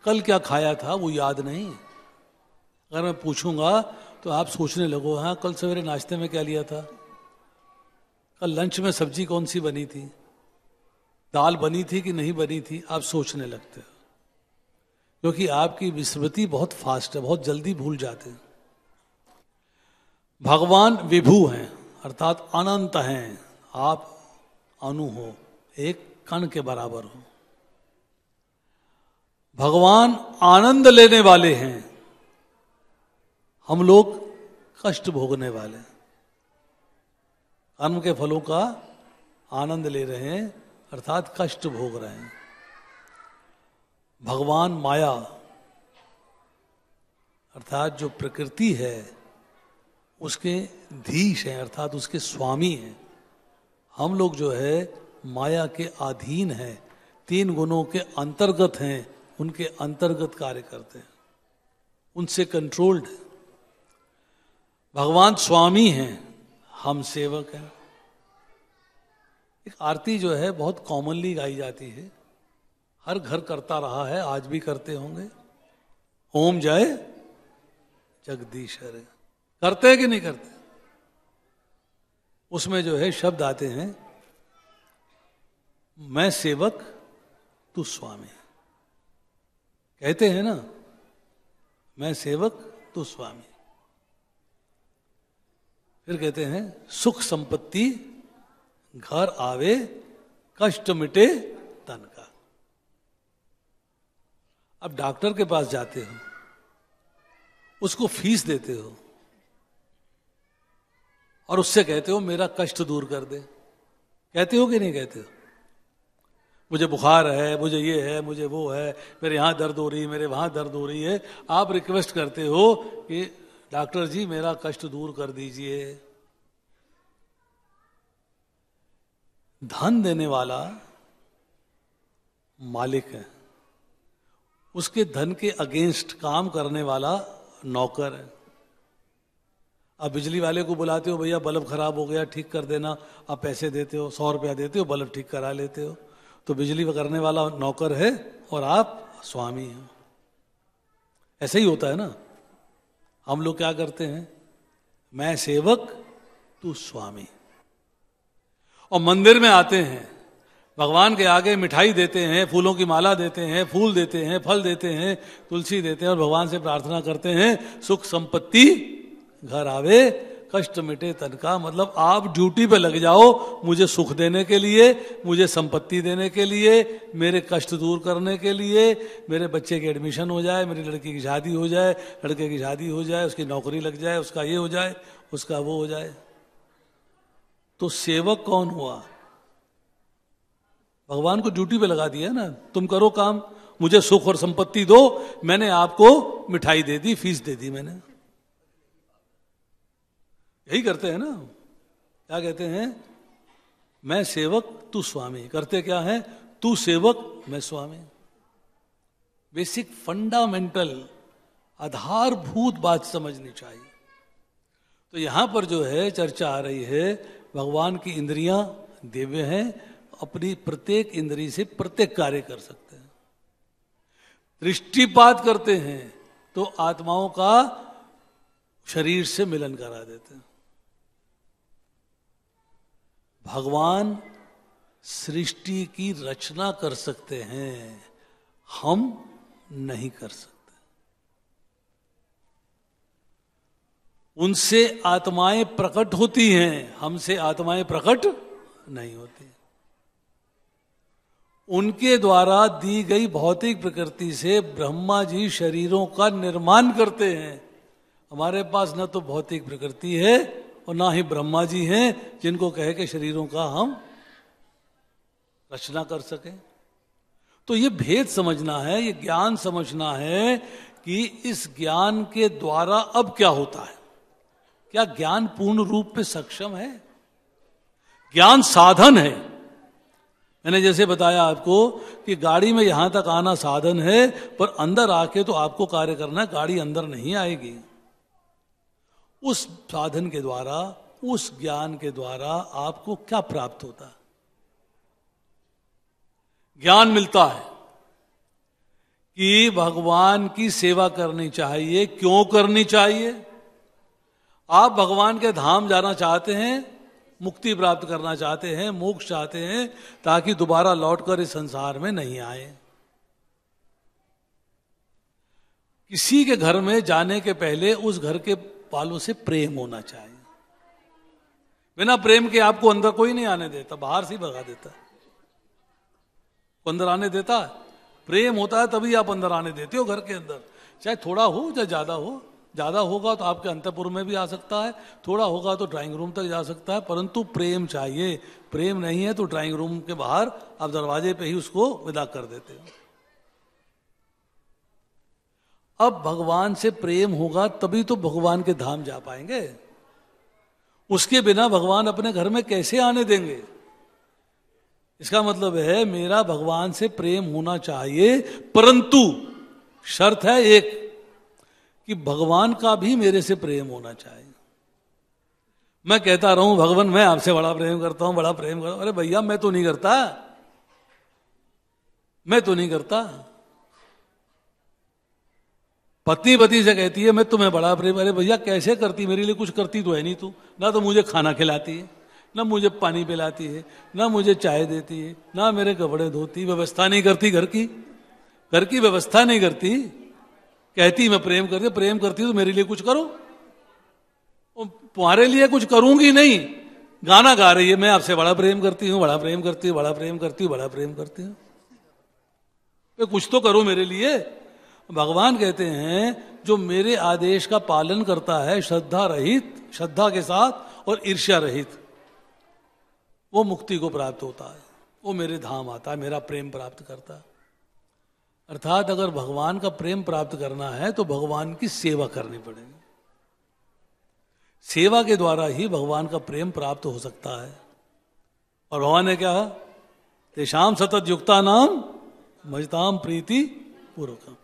कल क्या खाया था वो याद नहीं। अगर मैं पूछूंगा तो आप सोचने लगो, हाँ कल सवेरे नाश्ते में क्या लिया था, कल लंच में सब्जी कौन सी बनी थी, दाल बनी थी कि नहीं बनी थी, आप सोचने लगते हो। क्योंकि आपकी विस्मृति बहुत फास्ट है, बहुत जल्दी भूल जाते हैं। भगवान विभु हैं, अर्थात अनंत हैं। आप अणु हो, एक कण के बराबर हो। भगवान आनंद लेने वाले हैं, हम लोग कष्ट भोगने वाले। कर्म के फलों का आनंद ले रहे हैं, अर्थात कष्ट भोग रहे हैं। भगवान माया, अर्थात जो प्रकृति है उसके धीश हैं, अर्थात उसके स्वामी हैं। हम लोग जो है माया के अधीन हैं, तीन गुणों के अंतर्गत हैं, उनके अंतर्गत कार्य करते हैं, उनसे कंट्रोल्ड है। भगवान स्वामी हैं, हम सेवक हैं। एक आरती जो है बहुत कॉमनली गाई जाती है, हर घर करता रहा है, आज भी करते होंगे। ओम जय जगदीश हरे, करते हैं कि नहीं करते? उसमें जो है शब्द आते हैं, मैं सेवक तू स्वामी। कहते हैं ना, मैं सेवक तू स्वामी। फिर कहते हैं सुख संपत्ति घर आवे, कष्ट मिटे तन का। अब डॉक्टर के पास जाते हो, उसको फीस देते हो और उससे कहते हो मेरा कष्ट दूर कर दे। कहते हो कि नहीं कहते हो? मुझे बुखार है, मुझे ये है, मुझे वो है, मेरे यहां दर्द हो रही है, मेरे वहां दर्द हो रही है। आप रिक्वेस्ट करते हो कि डॉक्टर जी मेरा कष्ट दूर कर दीजिए। धन देने वाला मालिक है, उसके धन के अगेंस्ट काम करने वाला नौकर है। अब बिजली वाले को बुलाते हो, भैया बल्ब खराब हो गया ठीक कर देना, आप पैसे देते हो, 100 रुपया देते हो, बल्ब ठीक करा लेते हो। तो बिजली करने वाला नौकर है और आप स्वामी हैं। ऐसे ही होता है ना। हम लोग क्या करते हैं, मैं सेवक तू स्वामी। और मंदिर में आते हैं, भगवान के आगे मिठाई देते हैं, फूलों की माला देते हैं, फूल देते हैं, फल देते हैं, तुलसी देते हैं और भगवान से प्रार्थना करते हैं सुख संपत्ति घर आवे, कष्ट मिटे तन का। मतलब आप ड्यूटी पे लग जाओ मुझे सुख देने के लिए, मुझे संपत्ति देने के लिए, मेरे कष्ट दूर करने के लिए, मेरे बच्चे की एडमिशन हो जाए, मेरी लड़की की शादी हो जाए, लड़के की शादी हो जाए, उसकी नौकरी लग जाए, उसका ये हो जाए, उसका वो हो जाए। तो सेवक कौन हुआ? भगवान को ड्यूटी पे लगा दिया ना, तुम करो काम, मुझे सुख और संपत्ति दो, मैंने आपको मिठाई दे दी, फीस दे दी मैंने। यही करते हैं ना, क्या कहते हैं, मैं सेवक तू स्वामी। करते क्या है, तू सेवक मैं स्वामी। बेसिक फंडामेंटल आधारभूत बात समझनी चाहिए। तो यहां पर जो है चर्चा आ रही है, भगवान की इंद्रियां दिव्य हैं, अपनी प्रत्येक इंद्री से प्रत्येक कार्य कर सकते हैं। दृष्टिपात करते हैं तो आत्माओं का शरीर से मिलन करा देते हैं। भगवान सृष्टि की रचना कर सकते हैं, हम नहीं कर सकते। उनसे आत्माएं प्रकट होती हैं, हमसे आत्माएं प्रकट नहीं होती। उनके द्वारा दी गई भौतिक प्रकृति से ब्रह्मा जी शरीरों का निर्माण करते हैं। हमारे पास न तो भौतिक प्रकृति है और ना ही ब्रह्मा जी हैं जिनको कहे के शरीरों का हम रचना कर सकें। तो ये भेद समझना है, ये ज्ञान समझना है कि इस ज्ञान के द्वारा अब क्या होता है। क्या ज्ञान पूर्ण रूप पे सक्षम है? ज्ञान साधन है। मैंने जैसे बताया आपको कि गाड़ी में यहां तक आना साधन है, पर अंदर आके तो आपको कार्य करना है, गाड़ी अंदर नहीं आएगी। उस साधन के द्वारा, उस ज्ञान के द्वारा आपको क्या प्राप्त होता है? ज्ञान मिलता है कि भगवान की सेवा करनी चाहिए। क्यों करनी चाहिए? आप भगवान के धाम जाना चाहते हैं, मुक्ति प्राप्त करना चाहते हैं, मोक्ष चाहते हैं, ताकि दोबारा लौटकर इस संसार में नहीं आए। किसी के घर में जाने के पहले उस घर के वालों से प्रेम होना चाहिए। बिना प्रेम के आपको अंदर कोई नहीं आने देता, बाहर से ही भगा देता। अंदर आने देता? प्रेम होता है तभी आप अंदर आने देते हो घर के अंदर, चाहे थोड़ा हो चाहे ज्यादा हो। ज्यादा होगा तो आपके अंतःपुर में भी आ सकता है, थोड़ा होगा तो ड्राइंग रूम तक जा सकता है, परंतु प्रेम चाहिए। प्रेम नहीं है तो ड्राइंग रूम के बाहर आप दरवाजे पे ही उसको विदा कर देते हो। अब भगवान से प्रेम होगा तभी तो भगवान के धाम जा पाएंगे। उसके बिना भगवान अपने घर में कैसे आने देंगे? इसका मतलब है मेरा भगवान से प्रेम होना चाहिए, परंतु शर्त है एक कि भगवान का भी मेरे से प्रेम होना चाहिए। मैं कहता रहूं भगवान मैं आपसे बड़ा प्रेम करता हूं, बड़ा प्रेम करता हूं, अरे भैया मैं तो नहीं करता, मैं तो नहीं करता। पत्नी पति से कहती है मैं तुम्हें बड़ा प्रेम, अरे भैया कैसे करती, मेरे लिए कुछ करती तो है नहीं तू, ना तो मुझे खाना खिलाती है, ना मुझे पानी पिलाती है, ना मुझे चाय देती है, ना मेरे कपड़े धोती, व्यवस्था नहीं करती घर की व्यवस्था नहीं करती। कहती मैं प्रेम करती, प्रेम करती तो मेरे लिए कुछ करो। तुम्हारे लिए कुछ करूंगी नहीं, गाना गा रही है मैं आपसे बड़ा प्रेम करती हूँ, बड़ा प्रेम करती हूँ, बड़ा प्रेम करती हूँ, बड़ा प्रेम करती हूँ, तो कुछ तो करो मेरे लिए। भगवान कहते हैं जो मेरे आदेश का पालन करता है श्रद्धा रहित, श्रद्धा के साथ और ईर्ष्या रहित, वो मुक्ति को प्राप्त होता है, वो मेरे धाम आता है, मेरा प्रेम प्राप्त करता है। अर्थात अगर भगवान का प्रेम प्राप्त करना है तो भगवान की सेवा करनी पड़ेगी। सेवा के द्वारा ही भगवान का प्रेम प्राप्त हो सकता है। और भगवान ने क्या, तेषाम सतत युक्ता नाम मजताम प्रीति पूर्वकम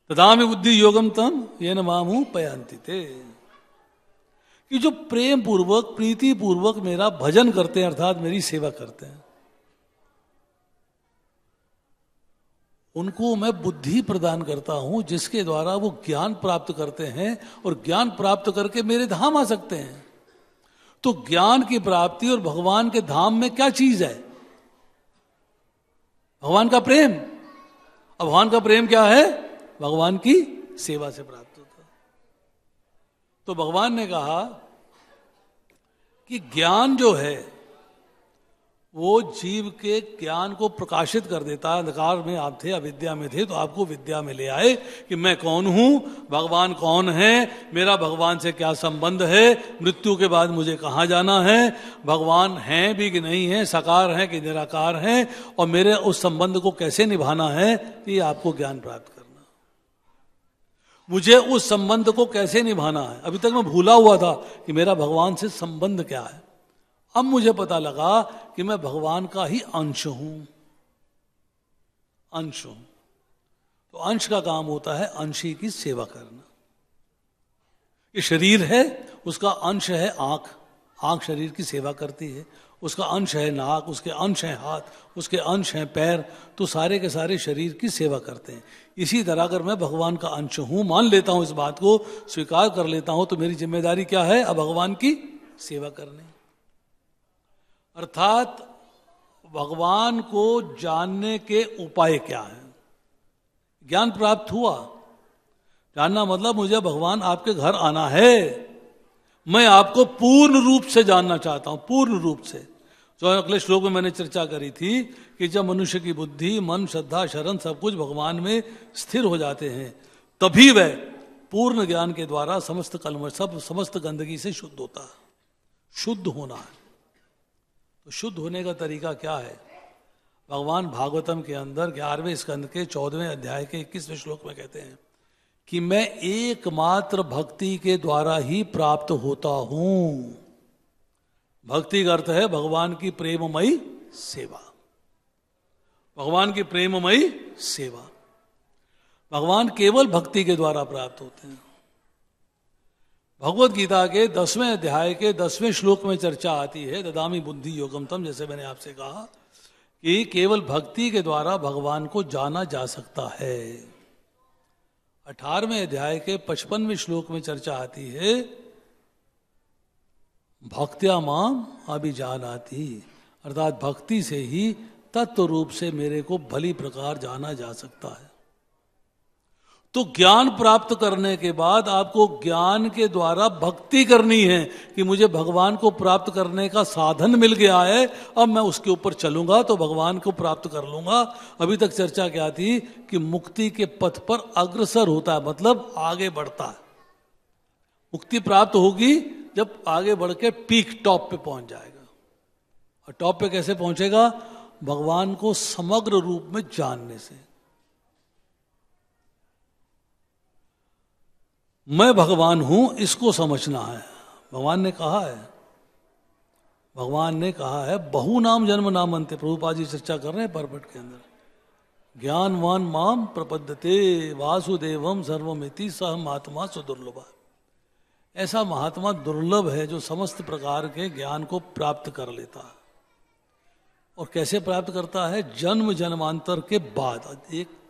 तदामि बुद्धि योगम तम येन मामु पयांति ते। कि जो प्रेम पूर्वक प्रीति पूर्वक मेरा भजन करते हैं, अर्थात मेरी सेवा करते हैं, उनको मैं बुद्धि प्रदान करता हूं जिसके द्वारा वो ज्ञान प्राप्त करते हैं और ज्ञान प्राप्त करके मेरे धाम आ सकते हैं। तो ज्ञान की प्राप्ति और भगवान के धाम में क्या चीज है? भगवान का प्रेम। अब भगवान का प्रेम क्या है? भगवान की सेवा से प्राप्त होता है। तो भगवान ने कहा कि ज्ञान जो है वो जीव के ज्ञान को प्रकाशित कर देता है। अंधकार में आप थे, अविद्या में थे, तो आपको विद्या में ले आए कि मैं कौन हूं, भगवान कौन है, मेरा भगवान से क्या संबंध है, मृत्यु के बाद मुझे कहां जाना है, भगवान है भी कि नहीं है, साकार है कि निराकार है, और मेरे उस संबंध को कैसे निभाना है, ये आपको ज्ञान प्राप्त करना। मुझे उस संबंध को कैसे निभाना है। अभी तक मैं भूला हुआ था कि मेरा भगवान से संबंध क्या है। अब मुझे पता लगा कि मैं भगवान का ही अंश हूं। अंश हूं तो अंश का काम होता है अंशी की सेवा करना। ये शरीर है, उसका अंश है आंख। आंख शरीर की सेवा करती है। उसका अंश है नाक, उसके अंश है हाथ, उसके अंश है पैर। तो सारे के सारे शरीर की सेवा करते हैं। इसी तरह अगर मैं भगवान का अंश हूं, मान लेता हूं, इस बात को स्वीकार कर लेता हूं, तो मेरी जिम्मेदारी क्या है? अब भगवान की सेवा करनी। अर्थात भगवान को जानने के उपाय क्या है? ज्ञान प्राप्त हुआ, जानना मतलब मुझे भगवान आपके घर आना है, मैं आपको पूर्ण रूप से जानना चाहता हूं, पूर्ण रूप से। जो अगले श्लोक में मैंने चर्चा करी थी कि जब मनुष्य की बुद्धि, मन, श्रद्धा, शरण सब कुछ भगवान में स्थिर हो जाते हैं, तभी वह पूर्ण ज्ञान के द्वारा समस्त कलमश, समस्त गंदगी से शुद्ध होता है। शुद्ध होना है। तो शुद्ध होने का तरीका क्या है? भगवान भागवतम के अंदर 11वें स्कंद के 14वें अध्याय के 21वें श्लोक में कहते हैं कि मैं एकमात्र भक्ति के द्वारा ही प्राप्त होता हूं। भक्ति का अर्थ है भगवान की प्रेममयी सेवा। भगवान की प्रेममयी सेवा। भगवान केवल भक्ति के द्वारा प्राप्त होते हैं। भगवत गीता के 10वें अध्याय के 10वें श्लोक में चर्चा आती है, ददामी बुद्धि योगम तम, जैसे मैंने आपसे कहा कि केवल भक्ति के द्वारा भगवान को जाना जा सकता है। 18वें अध्याय के 55वें श्लोक में चर्चा आती है, भक्त्या माम अभिजानाति, अर्थात भक्ति से ही तत्व रूप से मेरे को भली प्रकार जाना जा सकता है। तो ज्ञान प्राप्त करने के बाद आपको ज्ञान के द्वारा भक्ति करनी है कि मुझे भगवान को प्राप्त करने का साधन मिल गया है, अब मैं उसके ऊपर चलूंगा तो भगवान को प्राप्त कर लूंगा। अभी तक चर्चा क्या थी कि मुक्ति के पथ पर अग्रसर होता है, मतलब आगे बढ़ता है। मुक्ति प्राप्त होगी जब आगे बढ़ के पीक, टॉप पे पहुंच जाएगा। और टॉप पे कैसे पहुंचेगा? भगवान को समग्र रूप में जानने से। मैं भगवान हूं, इसको समझना है। भगवान ने कहा है, भगवान ने कहा है, बहु नाम जन्म नाम अंते, प्रभुपाद जी चर्चा कर रहे हैं परपट के अंदर, ज्ञानवान माम प्रपद्यते वासुदेवम सर्वमिति सह महात्मा सुदुर्लभ। ऐसा महात्मा दुर्लभ है जो समस्त प्रकार के ज्ञान को प्राप्त कर लेता है। और कैसे प्राप्त करता है? जन्म जन्मांतर के बाद।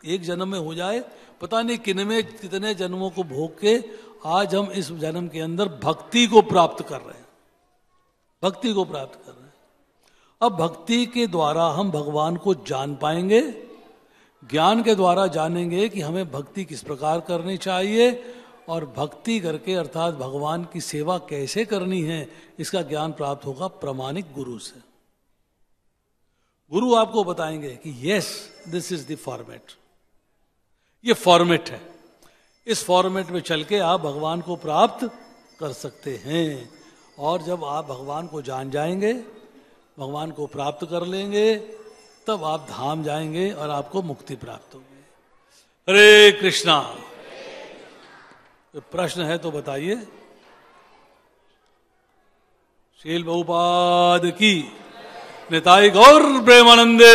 एक जन्म में हो जाए, पता नहीं कितने जन्मों को भोग के आज हम इस जन्म के अंदर भक्ति को प्राप्त कर रहे हैं। भक्ति को प्राप्त कर रहे हैं। अब भक्ति के द्वारा हम भगवान को जान पाएंगे। ज्ञान के द्वारा जानेंगे कि हमें भक्ति किस प्रकार करनी चाहिए, और भक्ति करके अर्थात भगवान की सेवा कैसे करनी है, इसका ज्ञान प्राप्त होगा प्रामाणिक गुरु से। गुरु आपको बताएंगे कि yes, this is the format, ये फॉर्मेट है, इस फॉर्मेट में चल के आप भगवान को प्राप्त कर सकते हैं। और जब आप भगवान को जान जाएंगे, भगवान को प्राप्त कर लेंगे, तब आप धाम जाएंगे और आपको मुक्ति प्राप्त होगी। हरे कृष्णा। प्रश्न है तो बताइए। श्रील बहुपाद की निताई गौर प्रेमानंदे।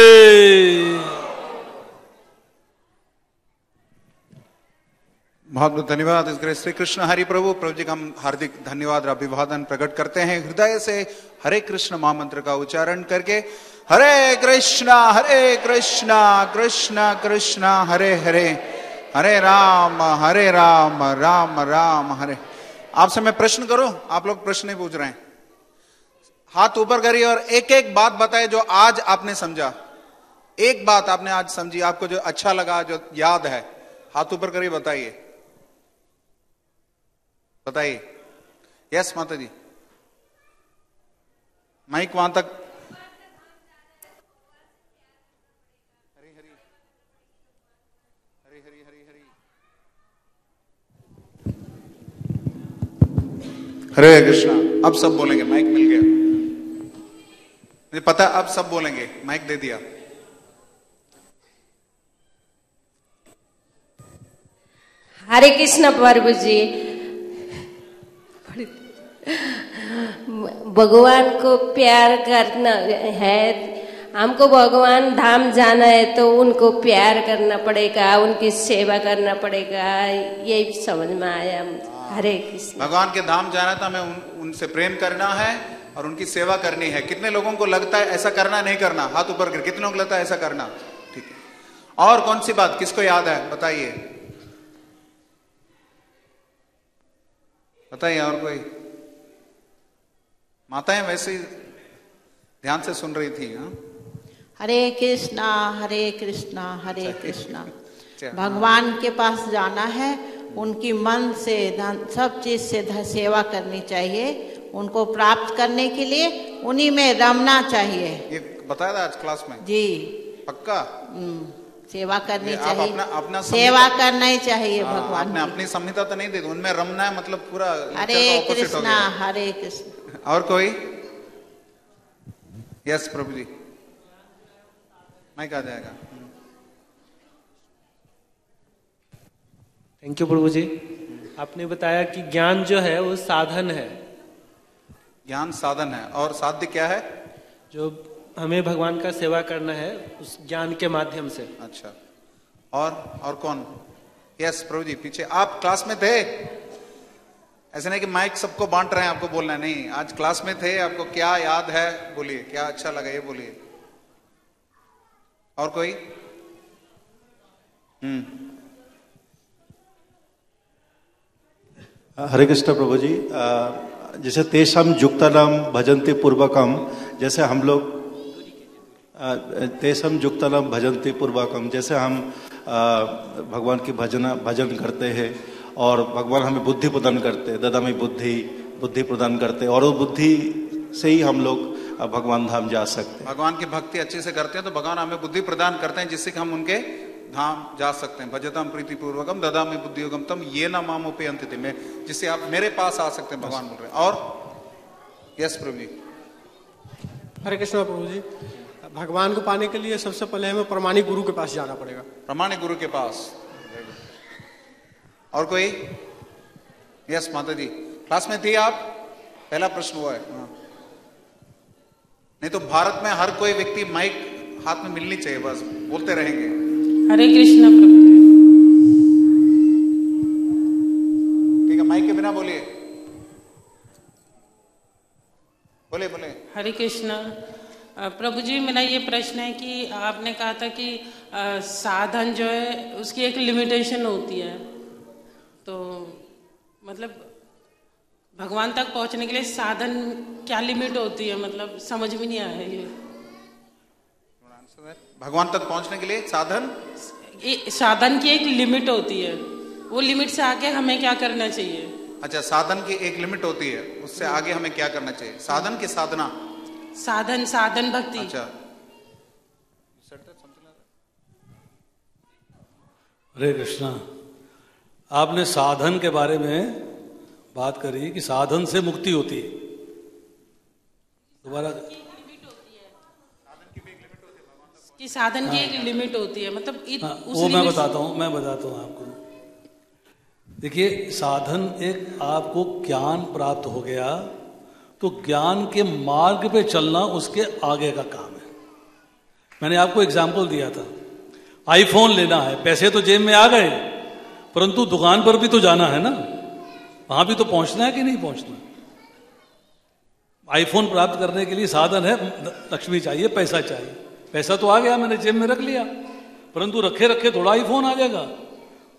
बहुत बहुत धन्यवाद इस ग्रेस श्री कृष्ण हरि प्रभु जी का हम हार्दिक धन्यवाद और अभिवादन प्रकट करते हैं हृदय से। हरे कृष्ण महामंत्र का उच्चारण करके हरे कृष्णा कृष्णा कृष्णा हरे हरे, हरे राम राम राम हरे। आपसे मैं प्रश्न करूं, आप लोग प्रश्न नहीं पूछ रहे हैं। हाथ ऊपर करिए और एक एक बात बताए जो आज आपने समझा। एक बात आपने आज समझी, आपको जो अच्छा लगा, जो याद है, हाथ ऊपर करिए, बताइए बताइए। यस माता जी, माइक वहां तक। हरी हरी हरी हरी हरी हरी, हरे कृष्णा। अब सब बोलेंगे, माइक मिल गया, मुझे पता है अब सब बोलेंगे, माइक दे दिया। हरे कृष्ण प्रभु जी। भगवान को प्यार करना है, हमको भगवान धाम जाना है तो उनको प्यार करना पड़ेगा, उनकी सेवा करना पड़ेगा, यही समझ में आया। हरे कृष्ण। भगवान के धाम जाना है तो हमें उनसे प्रेम करना है और उनकी सेवा करनी है। कितने लोगों को लगता है ऐसा करना नहीं करना? हाथ ऊपर कर। कितने लोगों को लगता है ऐसा करना? ठीक है। और कौन सी बात किसको याद है बताइए, बताइए। और कोई? माताएं वैसे ही ध्यान से सुन रही थी। हाँ, हरे कृष्णा हरे कृष्णा हरे कृष्णा। भगवान के पास जाना है, उनकी मन से सब चीज से सेवा करनी चाहिए। उनको प्राप्त करने के लिए उन्हीं में रमना चाहिए। ये बताया था आज क्लास में जी? पक्का सेवा करनी आप चाहिए, अपना सेवा करना ही चाहिए भगवान। आपने अपनी संहिता तो नहीं दी, उनमें रमना है, मतलब पूरा हरे कृष्णा हरे कृष्णा। और कोई? यस प्रभु जी, माइक आ जाएगा। थैंक यू प्रभु जी। आपने बताया कि ज्ञान जो है वो साधन है। ज्ञान साधन है और साध्य क्या है? जो हमें भगवान का सेवा करना है उस ज्ञान के माध्यम से। अच्छा, और कौन? यस प्रभु जी, पीछे। आप क्लास में थे? ऐसे नहीं कि माइक सबको बांट रहे हैं, आपको बोलना है। नहीं, आज क्लास में थे, आपको क्या याद है बोलिए, क्या अच्छा लगा ये बोलिए। और कोई? हरे कृष्ण प्रभु जी। जैसे तेषाम युक्तानाम भजन्ति पूर्वकम, जैसे हम लोग तेषाम युक्तानाम भजन्ति पूर्वकम, जैसे हम भगवान की भजन करते हैं और भगवान हमें बुद्धि प्रदान करते हैं, ददामि बुद्धि प्रदान करते हैं, और वो बुद्धि से ही हम लोग भगवान धाम जा सकते हैं। भगवान की भक्ति अच्छे से करते हैं तो भगवान हमें बुद्धि प्रदान करते हैं जिससे कि हम उनके धाम जा सकते हैं। भजताम प्रीति पूर्वकम ददामि बुद्धि योगम तम ये ना माम उपयंति में, जिससे आप मेरे पास आ सकते हैं, भगवान बोल रहे हैं। और यस प्रभु जी। हरे कृष्ण प्रभु जी। भगवान को पाने के लिए सबसे पहले हमें प्रमाणिक गुरु के पास जाना पड़ेगा। प्रमाणिक गुरु के पास। और कोई? यस माता जी, क्लास में थी आप? पहला प्रश्न हुआ है। हाँ। नहीं तो भारत में हर कोई व्यक्ति माइक हाथ में मिलनी चाहिए, बस बोलते रहेंगे। हरे कृष्ण प्रभु। ठीक है, माइक के बिना बोलिए, बोले बोले। हरे कृष्ण प्रभु जी, मेरा ये प्रश्न है कि आपने कहा था कि साधन जो है उसकी एक लिमिटेशन होती है, तो मतलब भगवान तक पहुंचने के लिए साधन क्या लिमिट होती है? मतलब समझ में नहीं आया ये। भगवान तक पहुंचने के लिए साधन की एक लिमिट होती है, वो लिमिट से आगे हमें क्या करना चाहिए? अच्छा, साधन की एक लिमिट होती है, उससे आगे हमें क्या करना चाहिए? साधन की साधना, साधन भक्ति। अच्छा। हरे कृष्णा, आपने साधन के बारे में बात करी कि साधन से मुक्ति होती है। दोबारा कि साधन की एक लिमिट होती है, मतलब वो मैं बताता हूँ आपको। देखिए, साधन एक आपको ज्ञान प्राप्त हो गया तो ज्ञान के मार्ग पे चलना उसके आगे का काम है। मैंने आपको एग्जाम्पल दिया था, आईफोन लेना है, पैसे तो जेब में आ गए, परंतु दुकान पर भी तो जाना है ना, वहां भी तो पहुंचना है कि नहीं पहुंचना? आईफोन प्राप्त करने के लिए साधन है, लक्ष्मी चाहिए, पैसा चाहिए। पैसा तो आ गया, मैंने जेब में रख लिया, परंतु रखे रखे थोड़ा आईफोन आ जाएगा,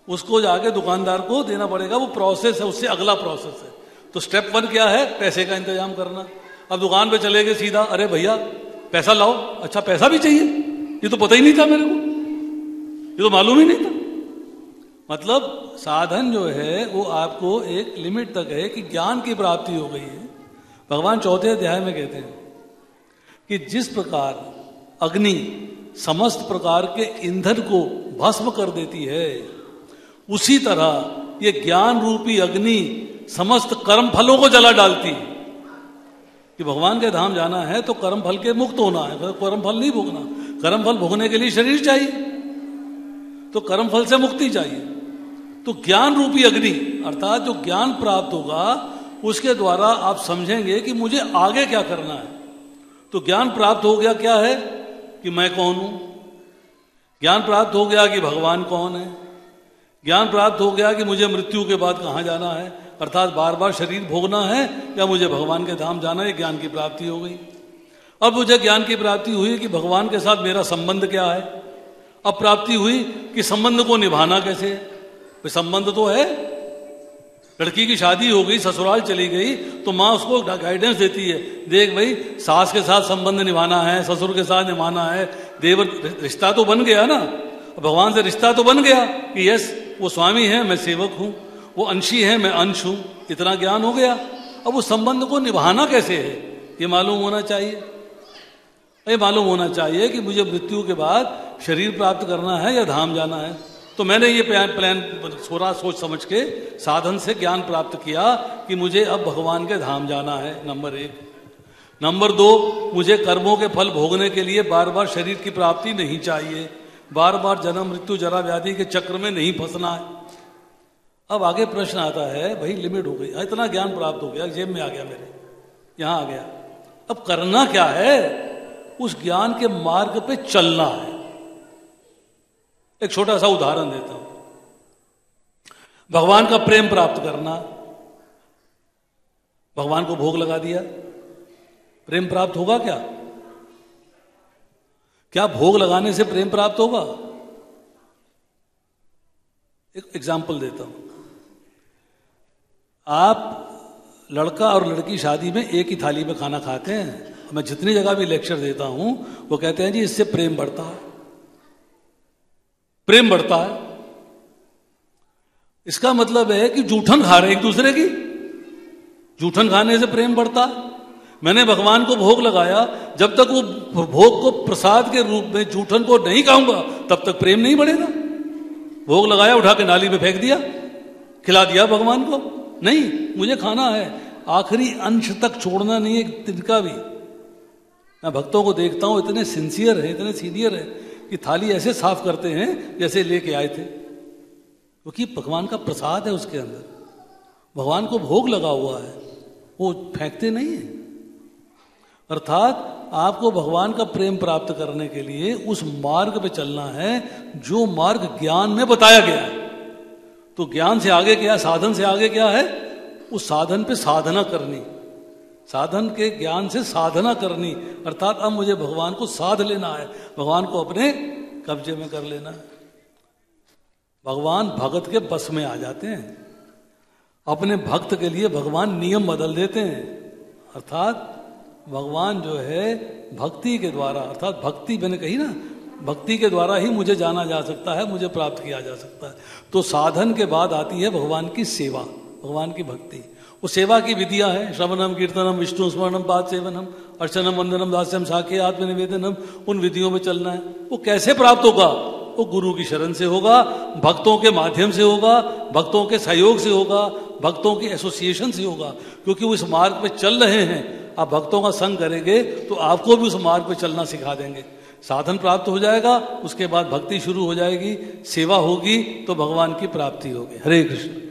उसको जाके दुकानदार को देना पड़ेगा। वो प्रोसेस है, उससे अगला प्रोसेस है। तो स्टेप 1 क्या है? पैसे का इंतजाम करना। अब दुकान पे चले गए सीधा, अरे भैया पैसा लाओ। अच्छा पैसा भी चाहिए? ये तो पता ही नहीं था मेरे को, ये तो मालूम ही नहीं था। मतलब साधन जो है वो आपको एक लिमिट तक है कि ज्ञान की प्राप्ति हो गई है। भगवान 4 अध्याय में कहते हैं कि जिस प्रकार अग्नि समस्त प्रकार के ईंधन को भस्म कर देती है, उसी तरह ये ज्ञान रूपी अग्नि समस्त कर्म फलों को जला डालती है। कि भगवान के धाम जाना है तो कर्म फल के मुक्त होना है, कर्म फल नहीं भोगना। कर्म फल भोगने के लिए शरीर चाहिए, तो कर्म फल से मुक्ति चाहिए। तो ज्ञान रूपी अग्नि अर्थात जो ज्ञान प्राप्त होगा उसके द्वारा आप समझेंगे कि मुझे आगे क्या करना है। तो ज्ञान प्राप्त हो गया क्या है कि मैं कौन हूं, ज्ञान प्राप्त हो गया कि भगवान कौन है, ज्ञान प्राप्त हो गया कि मुझे मृत्यु के बाद कहां जाना है, अर्थात बार बार शरीर भोगना है या मुझे भगवान के धाम जाना है। ज्ञान की प्राप्ति हो गई। अब मुझे ज्ञान की प्राप्ति हुई कि भगवान के साथ मेरा संबंध क्या है। अब प्राप्ति हुई कि संबंध को निभाना कैसे है। संबंध तो है, लड़की की शादी हो गई, ससुराल चली गई, तो माँ उसको गाइडेंस देती है, देख भाई सास के साथ संबंध निभाना है, ससुर के साथ निभाना है। देवर रिश्ता तो बन गया ना, भगवान से रिश्ता तो बन गया कि यस वो स्वामी है, मैं सेवक हूं, वो अंशी है, मैं अंश हूं। इतना ज्ञान हो गया। अब उस संबंध को निभाना कैसे है ये मालूम होना चाहिए। ये मालूम होना चाहिए कि मुझे मृत्यु के बाद शरीर प्राप्त करना है या धाम जाना है। तो मैंने ये प्लान थोड़ा सोच समझ के साधन से ज्ञान प्राप्त किया कि मुझे अब भगवान के धाम जाना है, नंबर 1। नंबर 2, मुझे कर्मों के फल भोगने के लिए बार बार शरीर की प्राप्ति नहीं चाहिए, बार बार जन्म मृत्यु जरा व्याधि के चक्र में नहीं फंसना है। अब आगे प्रश्न आता है, भाई लिमिट हो गई, इतना ज्ञान प्राप्त हो गया, जेब में आ गया, मेरे यहां आ गया, अब करना क्या है? उस ज्ञान के मार्ग पे चलना है। एक छोटा सा उदाहरण देता हूं। भगवान का प्रेम प्राप्त करना, भगवान को भोग लगा दिया, प्रेम प्राप्त होगा क्या? क्या भोग लगाने से प्रेम प्राप्त होगा? एक एग्जाम्पल देता हूं। आप लड़का और लड़की शादी में एक ही थाली में खाना खाते हैं। मैं जितनी जगह भी लेक्चर देता हूं वो कहते हैं जी इससे प्रेम बढ़ता है, प्रेम बढ़ता है। इसका मतलब है कि जूठन खा रहे एक दूसरे की, जूठन खाने से प्रेम बढ़ता है। मैंने भगवान को भोग लगाया, जब तक वो भोग को प्रसाद के रूप में जूठन को नहीं खाऊंगा तब तक प्रेम नहीं बढ़ेगा। भोग लगाया, उठा के नाली में फेंक दिया, खिला दिया भगवान को, नहीं मुझे खाना है, आखिरी अंश तक छोड़ना नहीं है तिनका भी। मैं भक्तों को देखता हूं इतने सिंसियर है, इतने सीनियर है कि थाली ऐसे साफ करते हैं जैसे लेके आए थे, क्योंकि भगवान का प्रसाद है उसके अंदर, भगवान को भोग लगा हुआ है, वो फेंकते नहीं है। अर्थात आपको भगवान का प्रेम प्राप्त करने के लिए उस मार्ग पे चलना है जो मार्ग ज्ञान में बताया गया है। तो ज्ञान से आगे क्या, साधन से आगे क्या है? उस साधन पे साधना करनी, साधन के ज्ञान से साधना करनी, अर्थात अब मुझे भगवान को साध लेना है, भगवान को अपने कब्जे में कर लेना है। भगवान भगत के बस में आ जाते हैं, अपने भक्त के लिए भगवान नियम बदल देते हैं। अर्थात भगवान जो है भक्ति के द्वारा, अर्थात भक्ति मैंने कही ना, भक्ति के द्वारा ही मुझे जाना जा सकता है, मुझे प्राप्त किया जा सकता है। तो साधन के बाद आती है भगवान की सेवा, भगवान की भक्ति। वो सेवा की विधियां हैं, श्रवणम कीर्तनम विष्णु स्मरणम पाद सेवनम अर्चनम वंदनम दास्यम साखे आत्मनिवेदनम, उन विधियों में चलना है। वो कैसे प्राप्त होगा? वो गुरु की शरण से होगा, भक्तों के माध्यम से होगा, भक्तों के सहयोग से होगा, भक्तों के एसोसिएशन से होगा। क्योंकि वो इस मार्ग पे चल रहे हैं, आप भक्तों का संग करेंगे तो आपको भी उस मार्ग पे चलना सिखा देंगे। साधन प्राप्त हो जाएगा, उसके बाद भक्ति शुरू हो जाएगी, सेवा होगी, तो भगवान की प्राप्ति होगी। हरे कृष्ण।